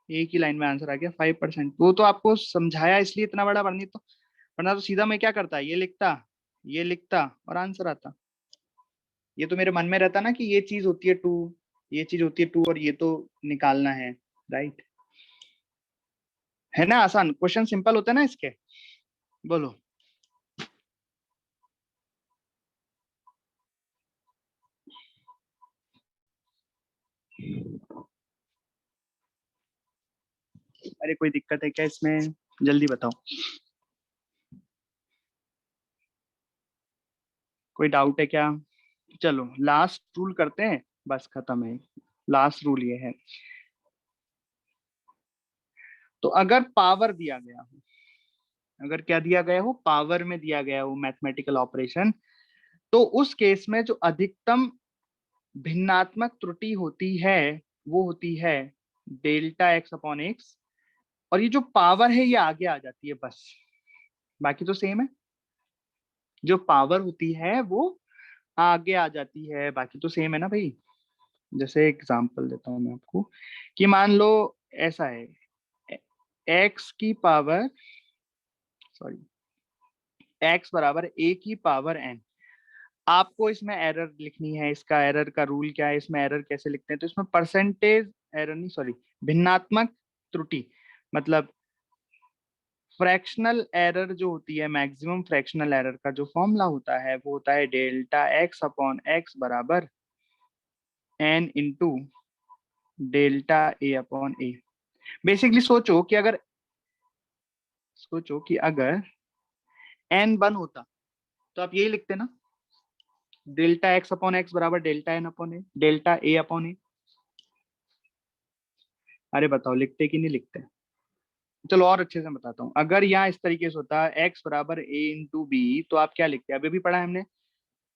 एक ही लाइन में आंसर आ गया 5%। वो तो आपको समझाया इसलिए इतना बड़ा, वरना तो सीधा मैं क्या करता, ये लिखता और आंसर आता। ये तो मेरे मन में रहता ना कि ये चीज होती है 2, ये चीज होती है 2, और ये तो निकालना है, राइट। है ना आसान, क्वेश्चन सिंपल होता है ना इसके। बोलो। अरे कोई दिक्कत है क्या इसमें, जल्दी बताओ, कोई डाउट है क्या। चलो लास्ट रूल करते हैं, बस खत्म है। लास्ट रूल ये है, तो अगर पावर दिया गया हो, अगर क्या दिया गया हो, पावर में दिया गया हो मैथमेटिकल ऑपरेशन, तो उस केस में जो अधिकतम भिन्नात्मक त्रुटि होती है वो होती है डेल्टा एक्स अपॉन एक्स, और ये जो पावर है ये आगे आ जाती है बस, बाकी तो सेम है। जो पावर होती है वो आगे आ जाती है, बाकी तो सेम है ना भाई। जैसे एग्जांपल देता हूं मैं आपको, कि मान लो ऐसा है, एक्स की पावर, सॉरी, एक्स बराबर ए की पावर एन। आपको इसमें एरर लिखनी है, इसका एरर का रूल क्या है, इसमें एरर कैसे लिखते हैं, तो इसमें परसेंटेज एरर नहीं, सॉरी, भिन्नात्मक त्रुटि, मतलब फ्रैक्शनल एरर जो होती है, मैक्सिमम फ्रैक्शनल एरर का जो फॉर्मूला होता है वो होता है डेल्टा एक्स अपॉन एक्स बराबर एन इंटू डेल्टा ए अपॉन ए। बेसिकली सोचो कि अगर एन वन होता तो आप यही लिखते ना, डेल्टा एक्स अपॉन एक्स बराबर delta N upon A, delta A upon ए। अरे बताओ लिखते कि नहीं लिखते। चलो और अच्छे से बताता हूँ, अगर यहाँ इस तरीके से होता एक्स बराबर ए इंटू बी, तो आप क्या लिखते, अभी भी पढ़ा है हमने,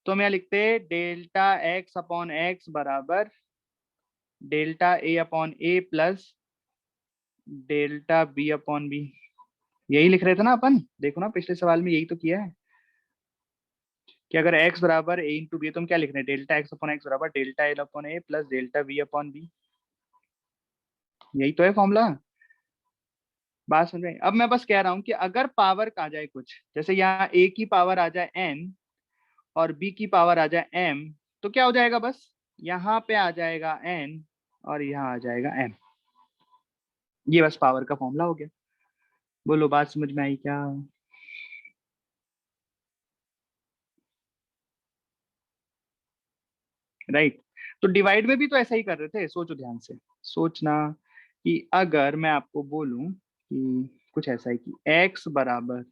तो हम यहाँ लिखते डेल्टा एक्स अपॉन एक्स बराबर delta A upon A plus delta B upon B. यही लिख रहे थे ना अपन, देखो ना पिछले सवाल में यही तो किया है, कि अगर x बराबर a इंटू बी, तो हम क्या लिख रहे हैं, डेल्टा एक्स अपॉन एक्स बराबर delta L upon A plus delta B upon B. यही तो है फॉर्मूला। बात समझ में, अब मैं बस कह रहा हूँ कि अगर पावर का आ जाए कुछ, जैसे यहाँ a की पावर आ जाए n और b की पावर आ जाए m, तो क्या हो जाएगा, बस यहाँ पे आ जाएगा n और यहाँ आ जाएगा m। ये बस पावर का फॉर्मूला हो गया। बोलो बात समझ में आई क्या। राइट। तो डिवाइड में भी तो ऐसा ही कर रहे थे, सोचो ध्यान से, सोचना, कि अगर मैं आपको बोलूं कि कुछ ऐसा है कि x बराबर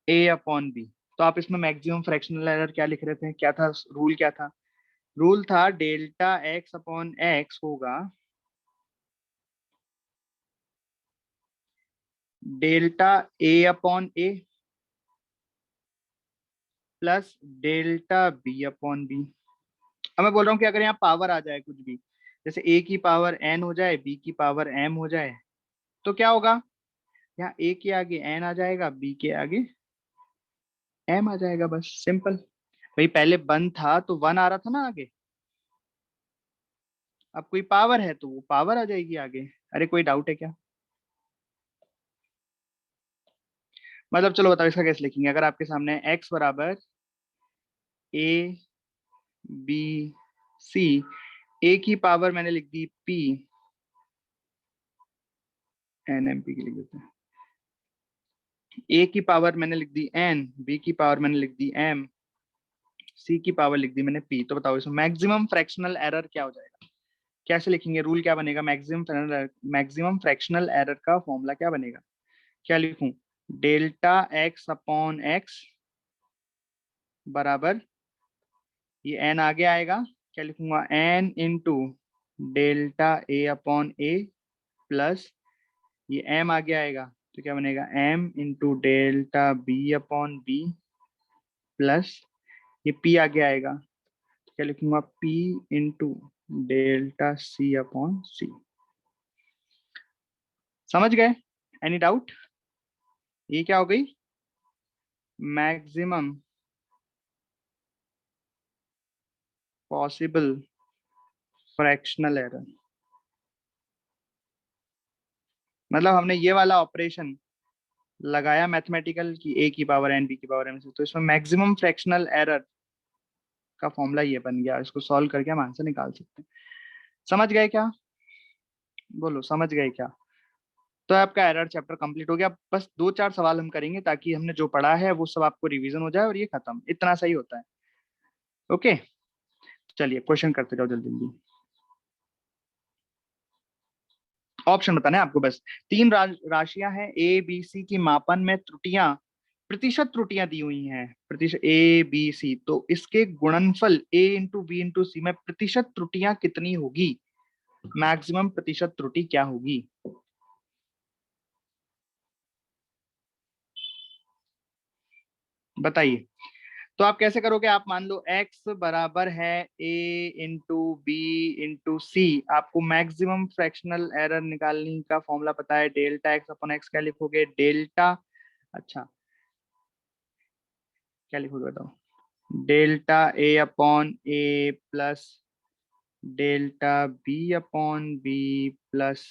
a अपॉन बी, तो आप इसमें मैक्सिमम फ्रैक्शनल एरर क्या लिख रहे थे, क्या था रूल, क्या था रूल? था डेल्टा x अपॉन x होगा delta a upon a plus delta b upon b। अब मैं बोल रहा हूँ कि अगर यहाँ पावर आ जाए कुछ भी, जैसे a की पावर n हो जाए, b की पावर m हो जाए, तो क्या होगा? यहाँ a के आगे n आ जाएगा, b के आगे m आ जाएगा, बस सिंपल। भाई पहले वन था तो वन आ रहा था ना आगे, अब कोई पावर है तो वो पावर आ जाएगी आगे। अरे कोई डाउट है क्या? मतलब चलो बताओ इसका कैसे लिखेंगे। अगर आपके सामने x बराबर a b c, a की पावर मैंने लिख दी p, n m p की लिख देते हैं, a की पावर मैंने लिख दी n, b की पावर मैंने लिख दी m, c की पावर लिख दी मैंने p। तो बताओ इसमें मैक्सिमम फ्रैक्शनल एरर क्या हो जाएगा, कैसे लिखेंगे, रूल क्या बनेगा? मैक्सिमम फ्रैक्शनल एरर का फॉर्मूला क्या बनेगा? क्या लिखूं? डेल्टा x अपॉन x बराबर, ये n आगे आएगा, क्या लिखूंगा? n into delta a upon a plus ये m आगे आएगा, तो क्या बनेगा? m into delta b upon b plus ये p आगे आएगा, तो क्या लिखूंगा? p into delta c upon c। समझ गए? Any doubt? ये क्या हो गई? मैक्सिमम पॉसिबल फ्रैक्शनल एरर, मतलब हमने ये वाला ऑपरेशन लगाया मैथमेटिकल की a की पावर n b की पावर m से, तो इसमें मैक्सिमम फ्रैक्शनल एरर का फॉर्मूला ये बन गया। इसको सॉल्व करके हम आंसर निकाल सकते हैं। समझ गए क्या? बोलो समझ गए क्या? तो आपका एरर चैप्टर कंप्लीट हो गया। बस दो चार सवाल हम करेंगे ताकि हमने जो पढ़ा है वो सब आपको रिवीजन हो जाए और ये खत्म, इतना सही होता है। ओके, चलिए क्वेश्चन करते जाओ जल्दी जल्दी। ऑप्शन बताना है आपको बस। तीन राशियां हैं ए बी सी की मापन में त्रुटियां, प्रतिशत त्रुटियां दी हुई हैं, प्रतिशत ए बी सी, तो इसके गुणनफल ए इंटू बी इंटू सी में प्रतिशत त्रुटियां कितनी होगी? मैक्सिमम प्रतिशत त्रुटि क्या होगी? बताइए। तो आप कैसे करोगे? आप मान लो x बराबर है a इंटू बी इंटू सी, आपको मैक्सिमम फ्रैक्शनल एरर निकालने का फॉर्मूला पता है, डेल्टा x अपॉन x। क्या लिखोगे? डेल्टा, अच्छा क्या लिखोगे बताओ? Delta a upon a plus delta b upon b plus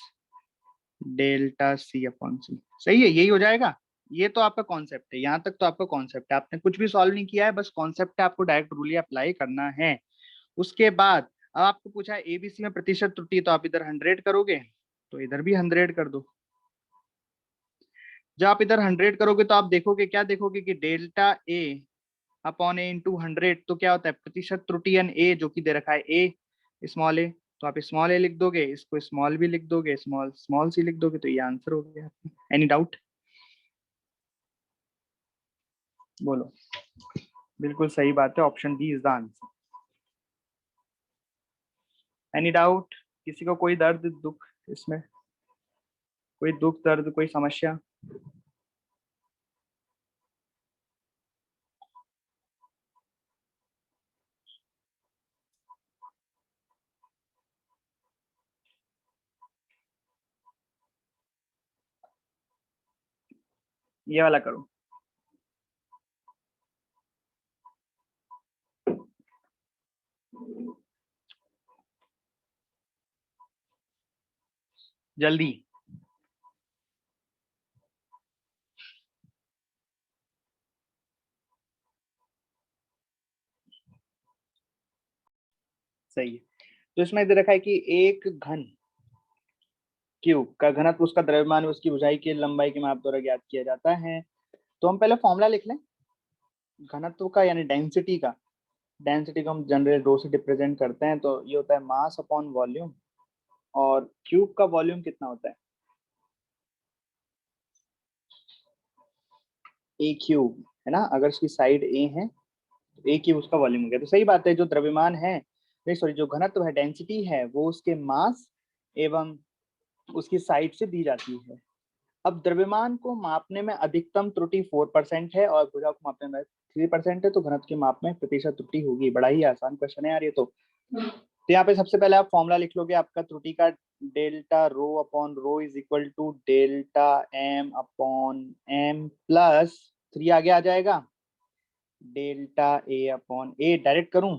delta c upon c। सही है, यही हो जाएगा। ये तो आपका कॉन्सेप्ट है, यहाँ तक तो आपका कॉन्सेप्ट है, आपने कुछ भी सॉल्व नहीं किया है, बस कॉन्सेप्ट है, आपको डायरेक्ट रूल अप्लाई करना है। उसके बाद अब आपको पूछा है एबीसी में प्रतिशत त्रुटि, तो आप इधर 100 करोगे तो इधर भी 100 कर दो। जब आप इधर 100 करोगे तो आप देखोगे, क्या देखोगे कि delta A upon A into 100, तो क्या होता है? प्रतिशत त्रुटि एन ए जो कि दे रखा है ए स्मॉल ए, तो आप स्मॉल ए लिख दोगे, इसको स्मॉल भी लिख दोगे, स्मॉल स्मॉल सी लिख दोगे, तो ये आंसर हो गया। Any doubt? बोलो। बिल्कुल सही बात है, option D is the answer. Any doubt? किसी को कोई दर्द दुख इसमें, कोई दुख दर्द कोई समस्या? ये वाला करो। जल्दी। सही है। तो इसमें दे रखा है कि एक घन क्यूब का घनत्व उसका द्रव्यमान उसकी ऊंचाई की लंबाई के माप द्वारा ज्ञात किया जाता है। तो हम पहले फॉर्मूला लिख लें घनत्व का, यानी डेंसिटी का। डेंसिटी को हम जनरल रो से रिप्रेजेंट करते हैं, तो ये होता है मास अपॉन वॉल्यूम। और क्यूब का वॉल्यूम कितना होता है? ए क्यूब, है ना? अगर उसकी साइड ए है तो ए क्यूब उसका वॉल्यूम हो गया। तो सही बात है, जो द्रव्यमान है, नहीं सॉरी, जो घनत्व है, डेंसिटी है, वो उसके मास एवं उसकी साइड से दी जाती है। अब द्रव्यमान को मापने में अधिकतम त्रुटि 4% है और भुजा को मापने में 3% है, तो घनत्व के माप में प्रतिशत त्रुटि होगी। बड़ा ही आसान क्वेश्चन है यार ये तो यहाँ पे सबसे पहले आप फॉर्मूला लिख लोगे आपका त्रुटि का, delta rho upon rho is equal to delta m upon m plus 3 आगे आ जाएगा, delta A upon a. Direct करूं,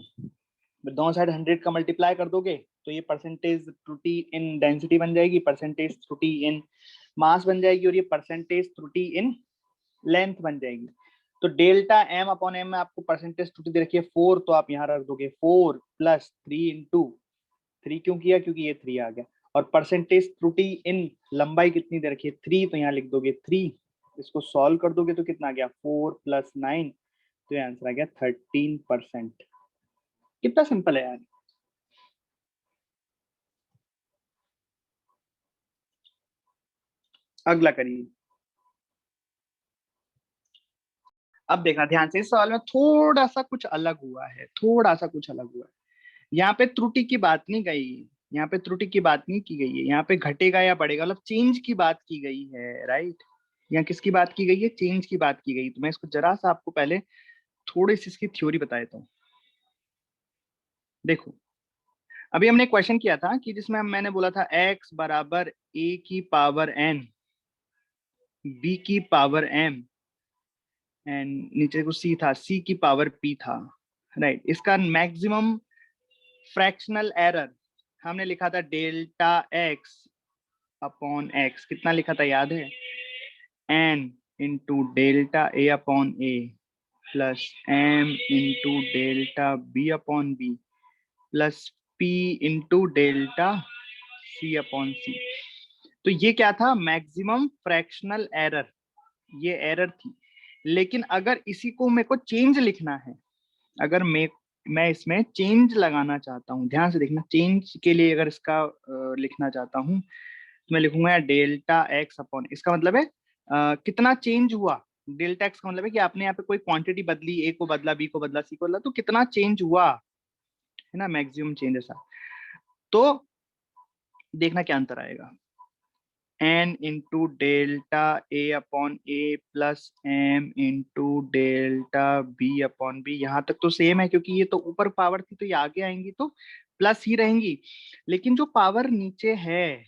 दोनों साइड 100 का मल्टीप्लाई कर दोगे तो ये परसेंटेज त्रुटि इन डेंसिटी बन जाएगी, परसेंटेज त्रुटि इन मास बन जाएगी, और ये परसेंटेज त्रुटि इन लेंथ बन जाएगी। तो डेल्टा एम अपॉन एम में आपको परसेंटेज त्रुटि दे रखी है 4, तो आप यहाँ रख दोगे 4 प्लस 3 इंटू 3। क्यों किया? क्योंकि ये 3 आ गया। और परसेंटेज त्रुटि इन लंबाई कितनी दे रखी है? 3, तो यहाँ लिख दोगे 3। इसको सॉल्व कर दोगे तो कितना आ गया? 4 प्लस 9, तो ये आंसर आ गया 13%। कितना सिंपल है यार। अगला करिए। अब देखना ध्यान से, इस सवाल में थोड़ा सा कुछ अलग हुआ है, थोड़ा सा कुछ अलग हुआ है। यहाँ पे त्रुटि की बात नहीं गई, यहाँ पे त्रुटि की बात नहीं की गई है, यहाँ पे घटेगा या बढ़ेगा मतलब चेंज की बात की गई है, राइट? यहाँ किसकी बात की गई है? चेंज की बात की गई। तो मैं इसको जरा सा आपको पहले थोड़ी सी इसकी थ्योरी बता देता हूँ। देखो, अभी हमने क्वेश्चन किया था कि जिसमें मैंने बोला था x बराबर a की पावर n, b की पावर m एंड नीचे को c था, c की पावर p था, राइट? इसका मैक्सिमम फ्रैक्शनल एरर हमने लिखा था डेल्टा x अपॉन x। कितना लिखा था याद है? n into delta a upon a plus m into delta b upon b plus p into delta c upon c। तो ये क्या था? मैक्सिमम फ्रैक्शनल एरर, ये एरर थी। लेकिन अगर इसी को मेरे को चेंज लिखना है, अगर मैं इसमें चेंज लगाना चाहता हूँ, ध्यान से देखना, चेंज के लिए अगर इसका लिखना चाहता हूँ तो मैं लिखूंगा डेल्टा एक्स अपॉन, इसका मतलब है कितना चेंज हुआ। डेल्टा एक्स का मतलब है कि आपने यहाँ पे कोई क्वांटिटी बदली, ए को बदला, बी को बदला, सी को बदला, तो कितना चेंज हुआ, है ना? मैक्सिमम चेंज ऐसा। तो देखना क्या अंतर आएगा, n into delta A upon A plus m into delta b upon b। यहाँ तक तो सेम है क्योंकि ये तो ऊपर पावर थी, तो ये आगे आएंगी तो प्लस ही रहेंगी। लेकिन जो पावर नीचे है,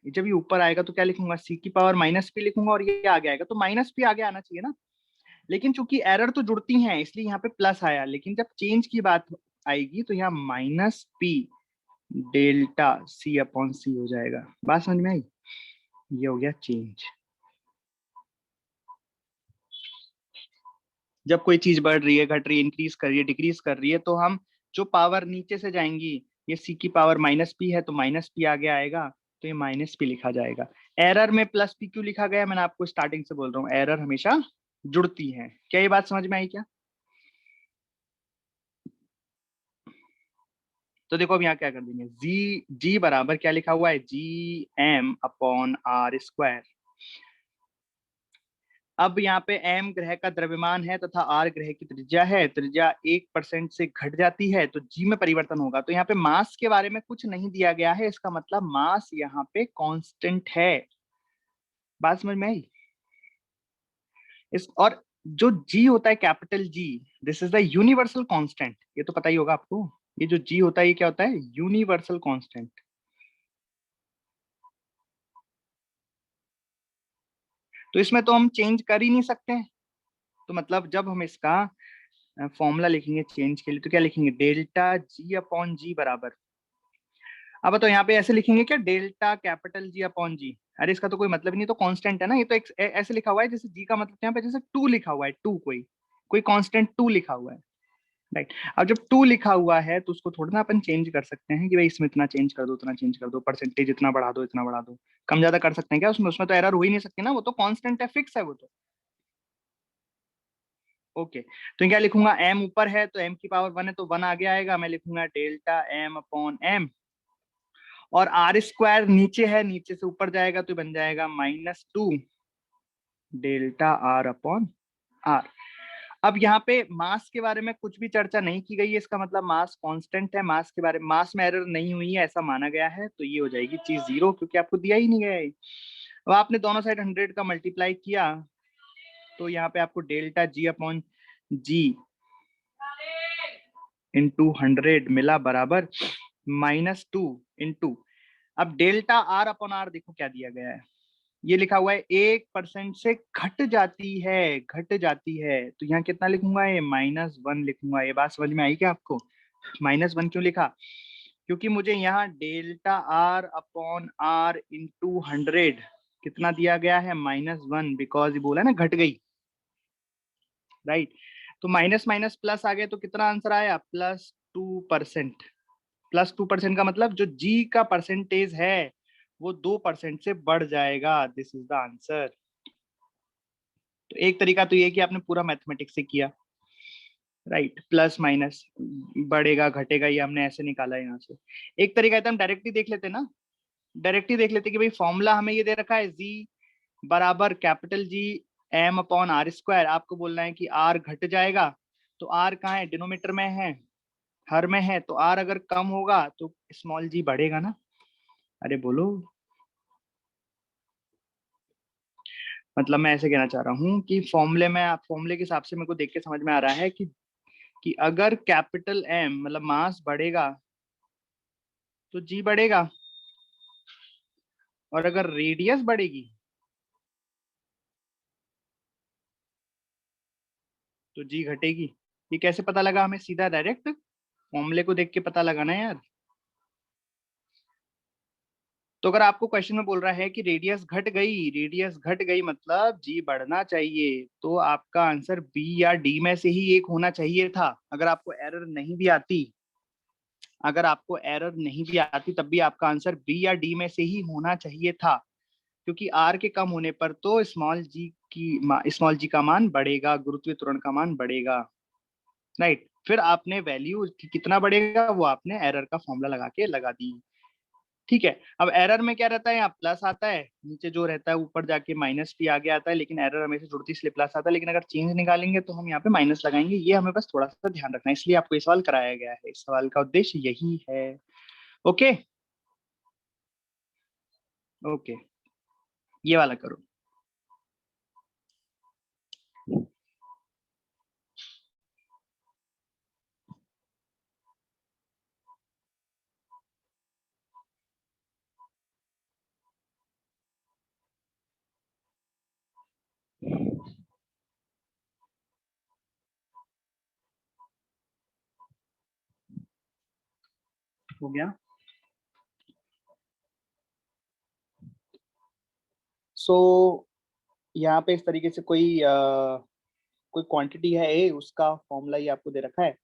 जब ये ऊपर आएगा तो क्या लिखूंगा? c की पावर माइनस p लिखूंगा, और ये आगे आएगा तो माइनस p आगे आना चाहिए ना। लेकिन चूंकि एरर तो जुड़ती हैं इसलिए यहाँ पे प्लस आया, लेकिन जब चेंज की बात आएगी तो यहाँ minus p delta c upon c हो जाएगा। बात समझ में आई? ये हो गया चेंज। जब कोई चीज बढ़ रही है, घट रही है, इंक्रीज कर रही है, डिक्रीज कर रही है, तो हम जो पावर नीचे से जाएंगी, ये c की पावर माइनस पी है तो माइनस पी आगे आएगा, तो ये माइनस पी लिखा जाएगा। एरर में प्लस पी क्यों लिखा गया? मैंने आपको स्टार्टिंग से बोल रहा हूँ, एरर हमेशा जुड़ती है। क्या ये बात समझ में आई क्या? तो देखो अब यहाँ क्या कर देंगे, जी बराबर क्या लिखा हुआ है? G m upon r square. अब यहाँ पे m ग्रह का द्रव्यमान है तथा r ग्रह की त्रिज्या है, त्रिज्या 1% से घट जाती है तो g में परिवर्तन होगा। तो यहाँ पे मास के बारे में कुछ नहीं दिया गया है, इसका मतलब मास यहाँ पे कांस्टेंट है। बात समझ में आई? इस और जो g होता है capital G, this is the universal constant, ये तो पता ही होगा आपको। ये जो g होता है ये क्या होता है? Universal constant. तो इसमें तो हम चेंज कर ही नहीं सकते, तो मतलब जब हम इसका फॉर्मूला लिखेंगे चेंज के लिए तो क्या लिखेंगे? डेल्टा जी अपॉन जी बराबर, अब तो यहाँ पे ऐसे लिखेंगे क्या? डेल्टा कैपिटल जी अपॉन जी। अरे इसका तो कोई मतलब ही नहीं, तो कांस्टेंट है ना ये तो। ऐसे लिखा हुआ है जैसे जी का मतलब यहाँ पे जैसे 2 लिखा हुआ है, 2 कोई कोई कांस्टेंट 2 लिखा हुआ है, राइट? अब जब 2 लिखा हुआ है तो उसको थोड़ा ना अपन चेंज कर सकते हैं कि भाई इसमें इतना चेंज कर दो, उतना चेंज कर दो, परसेंटेज इतना बढ़ा दो, इतना बढ़ा दो, कम ज्यादा कर सकते हैं क्या उसमें? उसमें तो एरर हो ही नहीं सकती ना, वो तो कांस्टेंट है, फिक्स है वो तो। ओके, तो क्या लिखूंगा? m ऊपर है तो m की पावर 1 है तो 1 आगे आएगा, मैं लिखूंगा डेल्टा m अपॉन m। और आर स्क्वायर नीचे है, नीचे से ऊपर जाएगा तो बन जाएगा -2 डेल्टा आर अपॉन आर। अब यहाँ पे मास के बारे में कुछ भी चर्चा नहीं की गई है, इसका मतलब मास कांस्टेंट है। मास के बारे में, मास में एरर नहीं हुई है ऐसा माना गया है, तो ये हो जाएगी चीज 0 क्योंकि आपको दिया ही नहीं गया है। अब आपने दोनों साइड 100 का मल्टीप्लाई किया तो यहाँ पे आपको डेल्टा जी अपॉन जी इंटू 100 मिला बराबर -2 इंटू, अब डेल्टा आर अपॉन आर देखो क्या दिया गया है, ये लिखा हुआ है 1% से घट जाती है, घट जाती है। तो यहाँ कितना लिखूंगा, ये -1 लिखूंगा। ये बात समझ में आई क्या आपको? -1 क्यों लिखा? क्योंकि मुझे यहाँ delta r upon r into 100 कितना दिया गया है, -1, बिकॉज ये बोला ना घट गई, राइट। तो माइनस माइनस प्लस आ गए तो कितना आंसर आया, +2%। +2% का मतलब जो जी का परसेंटेज है वो 2% से बढ़ जाएगा। This is the answer. तो एक तरीका तो ये कि आपने पूरा मैथमेटिक्स से किया, राइट। प्लस माइनस बढ़ेगा घटेगा ये हमने ऐसे निकाला यहाँ से। एक तरीका है तो हम डायरेक्टली देख लेते ना, डायरेक्टली देख लेते कि भाई फॉर्मूला हमें ये दे रखा है जी बराबर capital G m upon r square. आपको बोलना है कि आर घट जाएगा, तो आर कहाँ है, डिनोमीटर में है, हर में है, तो आर अगर कम होगा तो स्मॉल जी बढ़ेगा ना। अरे बोलो, मतलब मैं ऐसे कहना चाह रहा हूँ कि फॉर्मूले में, आप फॉर्मूले के हिसाब से मेरे को देख के समझ में आ रहा है कि अगर कैपिटल एम मतलब मास बढ़ेगा तो जी बढ़ेगा, और अगर रेडियस बढ़ेगी तो जी घटेगी। ये कैसे पता लगा हमें, सीधा डायरेक्ट फॉर्मूले को देख के पता लगाना है यार। तो अगर आपको क्वेश्चन में बोल रहा है कि रेडियस घट गई, रेडियस घट गई मतलब जी बढ़ना चाहिए, तो आपका आंसर बी या डी में से ही एक होना चाहिए था। अगर आपको एरर नहीं भी आती, अगर आपको एरर नहीं भी आती तब भी आपका आंसर बी या डी में से ही होना चाहिए था, क्योंकि आर के कम होने पर तो स्मॉल जी का मान बढ़ेगा, गुरुत्वीय त्वरण का मान बढ़ेगा, राइट। फिर आपने वैल्यू कितना बढ़ेगा वो आपने एरर का फॉर्मूला लगा के लगा दी, ठीक है। अब एरर में क्या रहता है, यहाँ प्लस आता है, नीचे जो रहता है ऊपर जाके माइनस भी आगे आता है, लेकिन एरर हमेशा जुड़ती इसलिए प्लस आता है। लेकिन अगर चेंज निकालेंगे तो हम यहाँ पे माइनस लगाएंगे, ये हमें बस थोड़ा सा ध्यान रखना है, इसलिए आपको ये सवाल कराया गया है। इस सवाल का उद्देश्य यही है। ओके, ओके, ये वाला करो। हो गया। सो यहाँ पे इस तरीके से कोई क्वांटिटी है ए, उसका फॉर्मूला ये आपको दे रखा है,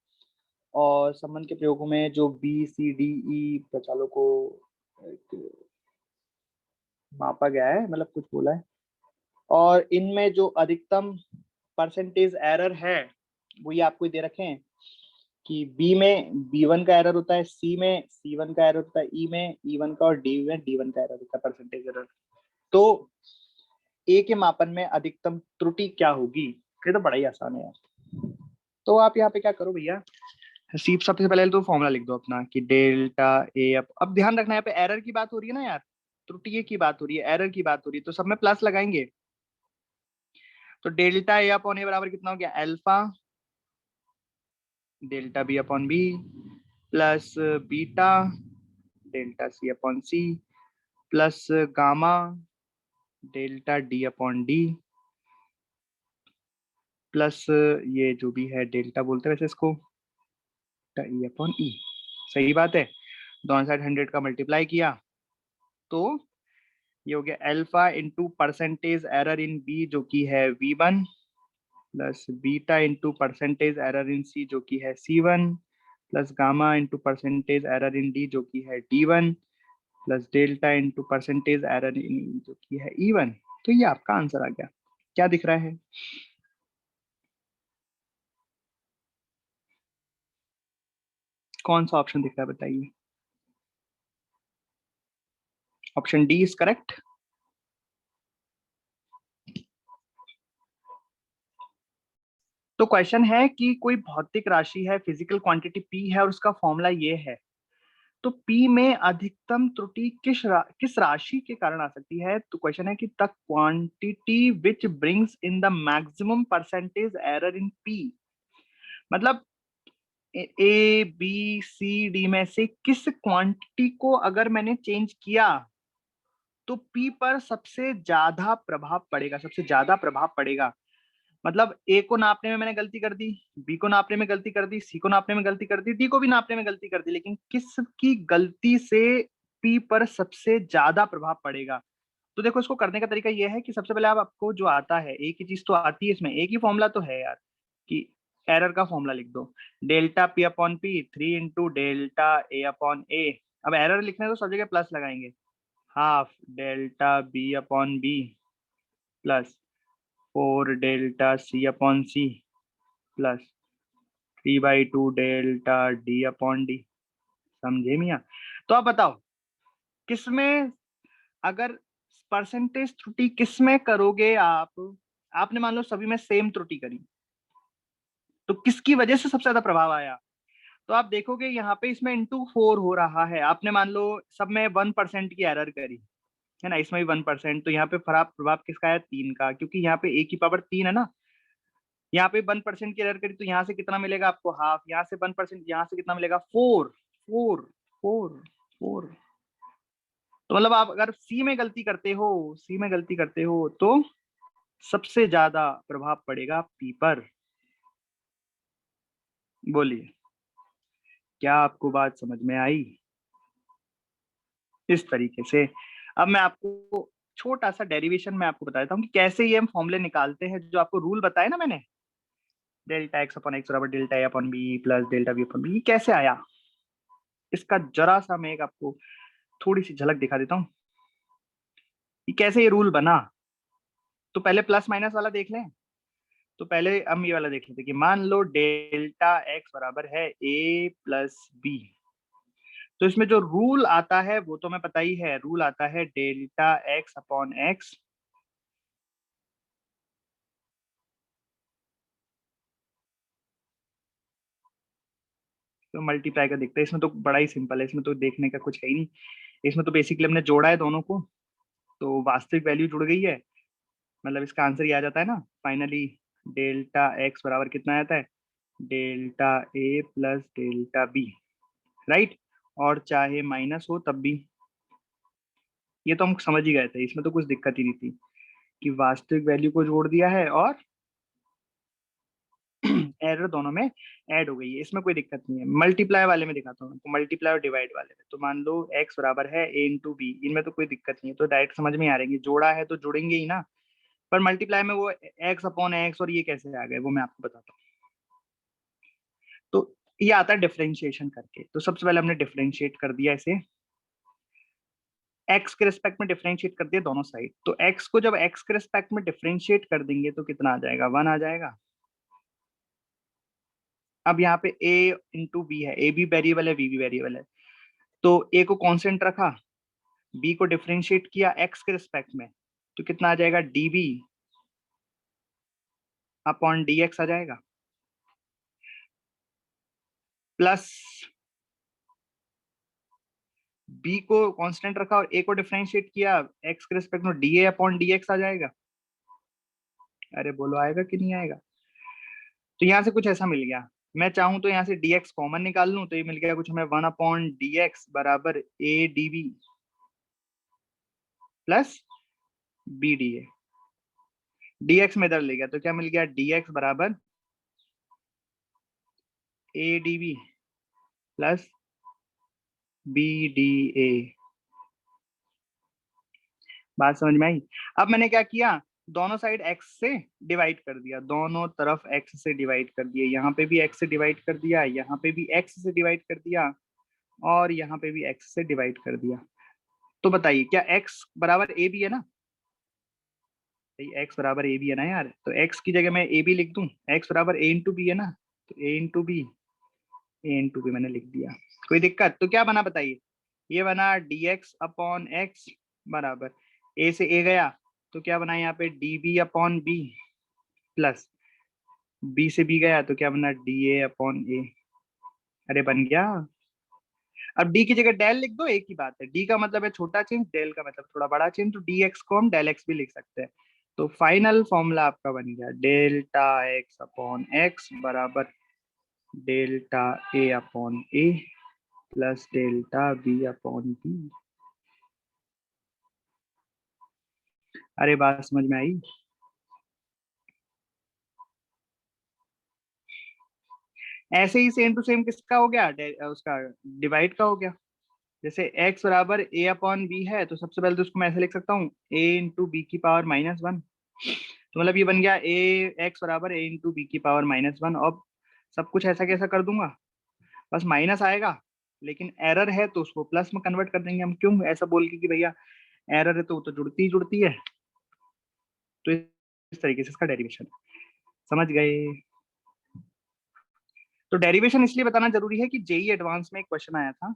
और संबंध के प्रयोगों में जो बी सी डी ई प्रचालों को एक मापा गया है, मतलब कुछ बोला है, और इनमें जो अधिकतम परसेंटेज एरर है वो ये आपको दे रखे हैं कि बी में B1 का एरर होता है, सी में C1 का एरर होता है, ई में E1 का, और डी में D1 का एरर होता है, परसेंटेज एरर। तो ए के मापन में अधिकतम त्रुटि क्या होगी, ये तो बड़ा ही आसान है यार। तो आप यहाँ पे क्या करो भैया, सीप सबसे पहले तो फॉर्मूला लिख दो अपना कि डेल्टा ए। अब ध्यान रखना यहाँ पे एरर की बात हो रही है ना यार, त्रुटि की बात हो रही है, एरर की बात हो रही है, तो सब में प्लस लगाएंगे। तो डेल्टा ए अपॉन ए बराबर कितना हो गया, alpha delta B upon B plus beta delta सी अपॉन सी plus gamma delta D upon d plus ये जो भी है डेल्टा बोलते हैं वैसे इसको, ई अपॉन ई। सही बात है, दोनों साइड 100 का मल्टीप्लाई किया तो ये हो गया alpha into percentage error in B जो कि है V1 plus beta into percentage error in C जो कि है C1 plus gamma into percentage error in D जो कि है D1 plus delta into percentage error in E जो कि है E1। तो ये आपका आंसर आ गया। क्या दिख रहा है, कौन सा ऑप्शन दिख रहा है बताइए। Option D is correct. तो क्वेश्चन है कि कोई भौतिक राशि है, फिजिकल क्वांटिटी पी है और उसका फॉर्मूला ये है। तो पी में अधिकतम त्रुटि किस राशि के कारण आ सकती है? तो क्वेश्चन है कि the quantity which brings in the maximum percentage error in P, मतलब ए बी सी डी में से किस क्वांटिटी को अगर मैंने चेंज किया तो पी पर सबसे ज्यादा प्रभाव पड़ेगा, सबसे ज्यादा प्रभाव पड़ेगा। मतलब ए को नापने में मैंने गलती कर दी, बी को नापने में गलती कर दी, सी को नापने में गलती कर दी, डी को भी नापने में गलती कर दी, लेकिन किसकी गलती से पी पर सबसे ज्यादा प्रभाव पड़ेगा? तो देखो इसको करने का तरीका ये है कि सबसे पहले आप आपको जो आता है, एक ही चीज तो आती है इसमें, एक ही फॉर्मूला तो है यार, कि एरर का फॉर्मूला लिख दो, delta P upon P 3 into delta A upon A. अब एरर लिखने तो सब जगह प्लस लगाएंगे, half delta B upon B plus 4 delta सी अपॉन सी plus 3/2 delta D upon D. समझे मिया? तो आप बताओ किसमें, अगर परसेंटेज त्रुटि किसमें करोगे आप, आपने मान लो सभी में सेम त्रुटि करी, तो किसकी वजह से सबसे ज्यादा प्रभाव आया? तो आप देखोगे यहाँ पे इसमें इंटू 4 हो रहा है। आपने मान लो सब में 1% की एरर करी है ना, इसमें भी 1%, तो यहाँ पे खराब प्रभाव किसका है? 3 का, क्योंकि यहाँ पे ए की पावर 3 है ना। यहाँ पे 1% की एरर करी तो यहाँ से कितना मिलेगा आपको? हाफ। यहाँ से 1%, यहाँ से कितना मिलेगा? 4 4 4 4। तो मतलब आप अगर सी में गलती करते हो, सी में गलती करते हो तो सबसे ज्यादा प्रभाव पड़ेगा पी पर। बोलिए, क्या आपको बात समझ में आई? इस तरीके से अब मैं आपको छोटा सा डेरिवेशन में आपको बता देता हूँ कि कैसे ये हम फॉर्मूले निकालते हैं, जो आपको रूल बताया ना मैंने, डेल्टा एक्स अपॉन एक्स बराबर डेल्टा ए upon B plus delta B upon B, कैसे आया इसका जरा सा मैं एक आपको थोड़ी सी झलक दिखा देता हूँ कि कैसे ये रूल बना। तो पहले प्लस माइनस वाला देख लें। तो पहले हम ये वाला देख लेते हैं कि मान लो डेल्टा एक्स बराबर है ए प्लस बी, तो इसमें जो रूल आता है वो तो हमें पता ही है, रूल आता है डेल्टा एक्स अपॉन एक्स तो मल्टीप्लाई का दिखता है। इसमें तो बड़ा ही सिंपल है, इसमें तो देखने का कुछ है ही नहीं। इसमें तो बेसिकली हमने जोड़ा है दोनों को, तो वास्तविक वैल्यू जुड़ गई है, मतलब इसका आंसर ये आ जाता है ना फाइनली। डेल्टा एक्स बराबर कितना आता है? Delta a plus delta B, right. और चाहे माइनस हो तब भी, ये तो हम समझ ही गए थे, इसमें तो कुछ दिक्कत ही नहीं थी कि वास्तविक वैल्यू को जोड़ दिया है और एरर दोनों में ऐड हो गई है, इसमें कोई दिक्कत नहीं है। मल्टीप्लाई वाले में दिखाता हूँ, तो मल्टीप्लाई और डिवाइड वाले में, तो मान लो x बराबर है a इंटू बी, इनमें तो कोई दिक्कत नहीं है, तो डायरेक्ट समझ में आ रही है, जोड़ा है तो जुड़ेंगे ही ना। पर मल्टीप्लाई में वो x अपॉन एक्स और ये कैसे आ गए वो मैं आपको बताता हूँ। तो ये आता है डिफरेंशिएशन करके। तो सबसे पहले हमने डिफरेंशिएट कर दिया इसे, x के रिस्पेक्ट में डिफरेंशिएट कर दिया दोनों साइड। तो x को जब x के रिस्पेक्ट में डिफरेंशिएट कर देंगे तो कितना आ जाएगा? 1 आ जाएगा। अब यहाँ पे a इंटू बी है, a भी वेरिएबल है, b भी वेरिएबल है, तो a को कांस्टेंट रखा, b को डिफरेंशिएट किया x के रिस्पेक्ट में, तो कितना आ जाएगा? db अपॉन dx आ जाएगा, प्लस b को कांस्टेंट रखा और a को डिफरेंशिएट किया x के रिस्पेक्ट में, dA अपॉन dx आ जाएगा। अरे बोलो आएगा कि नहीं आएगा? तो यहाँ से कुछ ऐसा मिल गया, मैं चाहूं तो यहाँ से dx कॉमन निकाल लूं, तो ये मिल गया कुछ हमें 1 अपॉन dx बराबर a db plus b dA। dx में इधर ले गया तो क्या मिल गया? dx बराबर a db plus b dA। बात समझ में आई? अब मैंने क्या किया, दोनों साइड x से डिवाइड कर दिया, दोनों तरफ x से डिवाइड कर दिया, यहाँ पे भी x से डिवाइड कर दिया, यहाँ पे भी x से डिवाइड कर दिया और यहाँ पे भी x से डिवाइड कर दिया। तो बताइए क्या x बराबर a भी है ना? x बराबर a भी है ना यार, तो x की जगह मैं a भी लिख दूं, x बराबर a इंटू बी है ना, तो a into b, a into b मैंने लिख दिया। कोई दिक्कत? तो क्या बना बताइए? ये बना dx अपॉन एक्स बराबर ए से ए गया तो क्या बना यहाँ पे d b upon B, plus b से बी गया तो क्या बना डी ए अपॉन ए। अरे बन गया। अब डी की जगह डेल लिख दो, एक ही बात है। डी का मतलब है छोटा चेंज, डेल का मतलब थोड़ा बड़ा चेंज, तो डी एक्स को हम डेल एक्स भी लिख सकते हैं। तो फाइनल फॉर्मूला आपका बन गया डेल्टा एक्स अपॉन एक्स बराबर delta A upon A plus delta B upon B. अरे बात समझ में आई? ऐसे ही सेम टू सेम किसका हो गया, उसका डिवाइड का हो गया। जैसे x बराबर a अपॉन बी है तो सबसे पहले तो उसको मैं ऐसे लिख सकता हूँ a इंटू बी की पावर -1। तो मतलब ये बन गया a x बराबर a इंटू बी की पावर -1। अब सब कुछ ऐसा कैसा कर दूंगा, बस माइनस आएगा, लेकिन एरर है तो उसको प्लस में कन्वर्ट कर देंगे हम। क्यों ऐसा बोल के कि भैया एरर है तो वो तो जुड़ती ही जुड़ती है। तो इस तरीके से इसका डेरिवेशन, समझ गए? तो डेरिवेशन इसलिए बताना जरूरी है कि जेई एडवांस में एक क्वेश्चन आया था,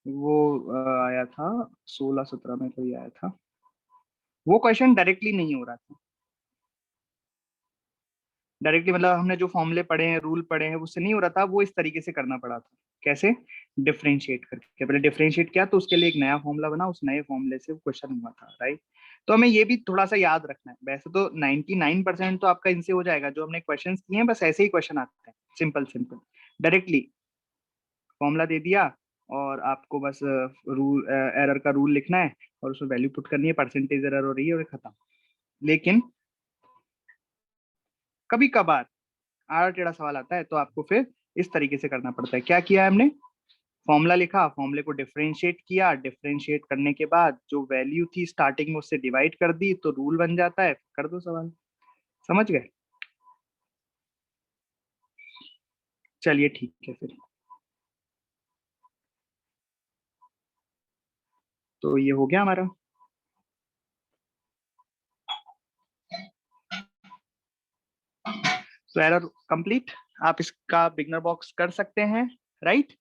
वो आया था 16-17 में कोई आया था। वो क्वेश्चन डायरेक्टली नहीं हो रहा था। डायरेक्टली मतलब हमने जो फॉर्मूले पढ़े हैं, रूल पढ़े हैं, उससे नहीं हो रहा था। वो इस तरीके से करना पड़ा था। कैसे? डिफरेंशिएट करके। पहले डिफरेंशिएट किया तो उसके लिए एक नया फॉर्मूला बना, उस नए फॉर्मूले से क्वेश्चन हुआ था, राइट? तो हमें ये भी थोड़ा सा याद रखना है। वैसे तो 99% तो आपका इनसे हो जाएगा, जो हमने क्वेश्चन किए हैं बस ऐसे ही क्वेश्चन आते हैं, सिंपल सिंपल डायरेक्टली फॉर्मूला दे दिया और आपको बस रूल एरर का रूल लिखना है और उसमें वैल्यू पुट करनी है, परसेंटेज एरर हो रही है और खत्म। लेकिन कभी कभार आड़ा टेढ़ा सवाल आता है तो आपको फिर इस तरीके से करना पड़ता है। क्या किया हमने? फॉर्मूला लिखा, फॉर्मूले को डिफरेंशिएट किया, डिफरेंशिएट करने के बाद जो वैल्यू थी स्टार्टिंग में उससे डिवाइड कर दी तो रूल बन जाता है, कर दो सवाल। समझ गए? चलिए ठीक है फिर। तो ये हो गया हमारा। तो एरर कंप्लीट। आप इसका बिगनर बॉक्स कर सकते हैं, राइट?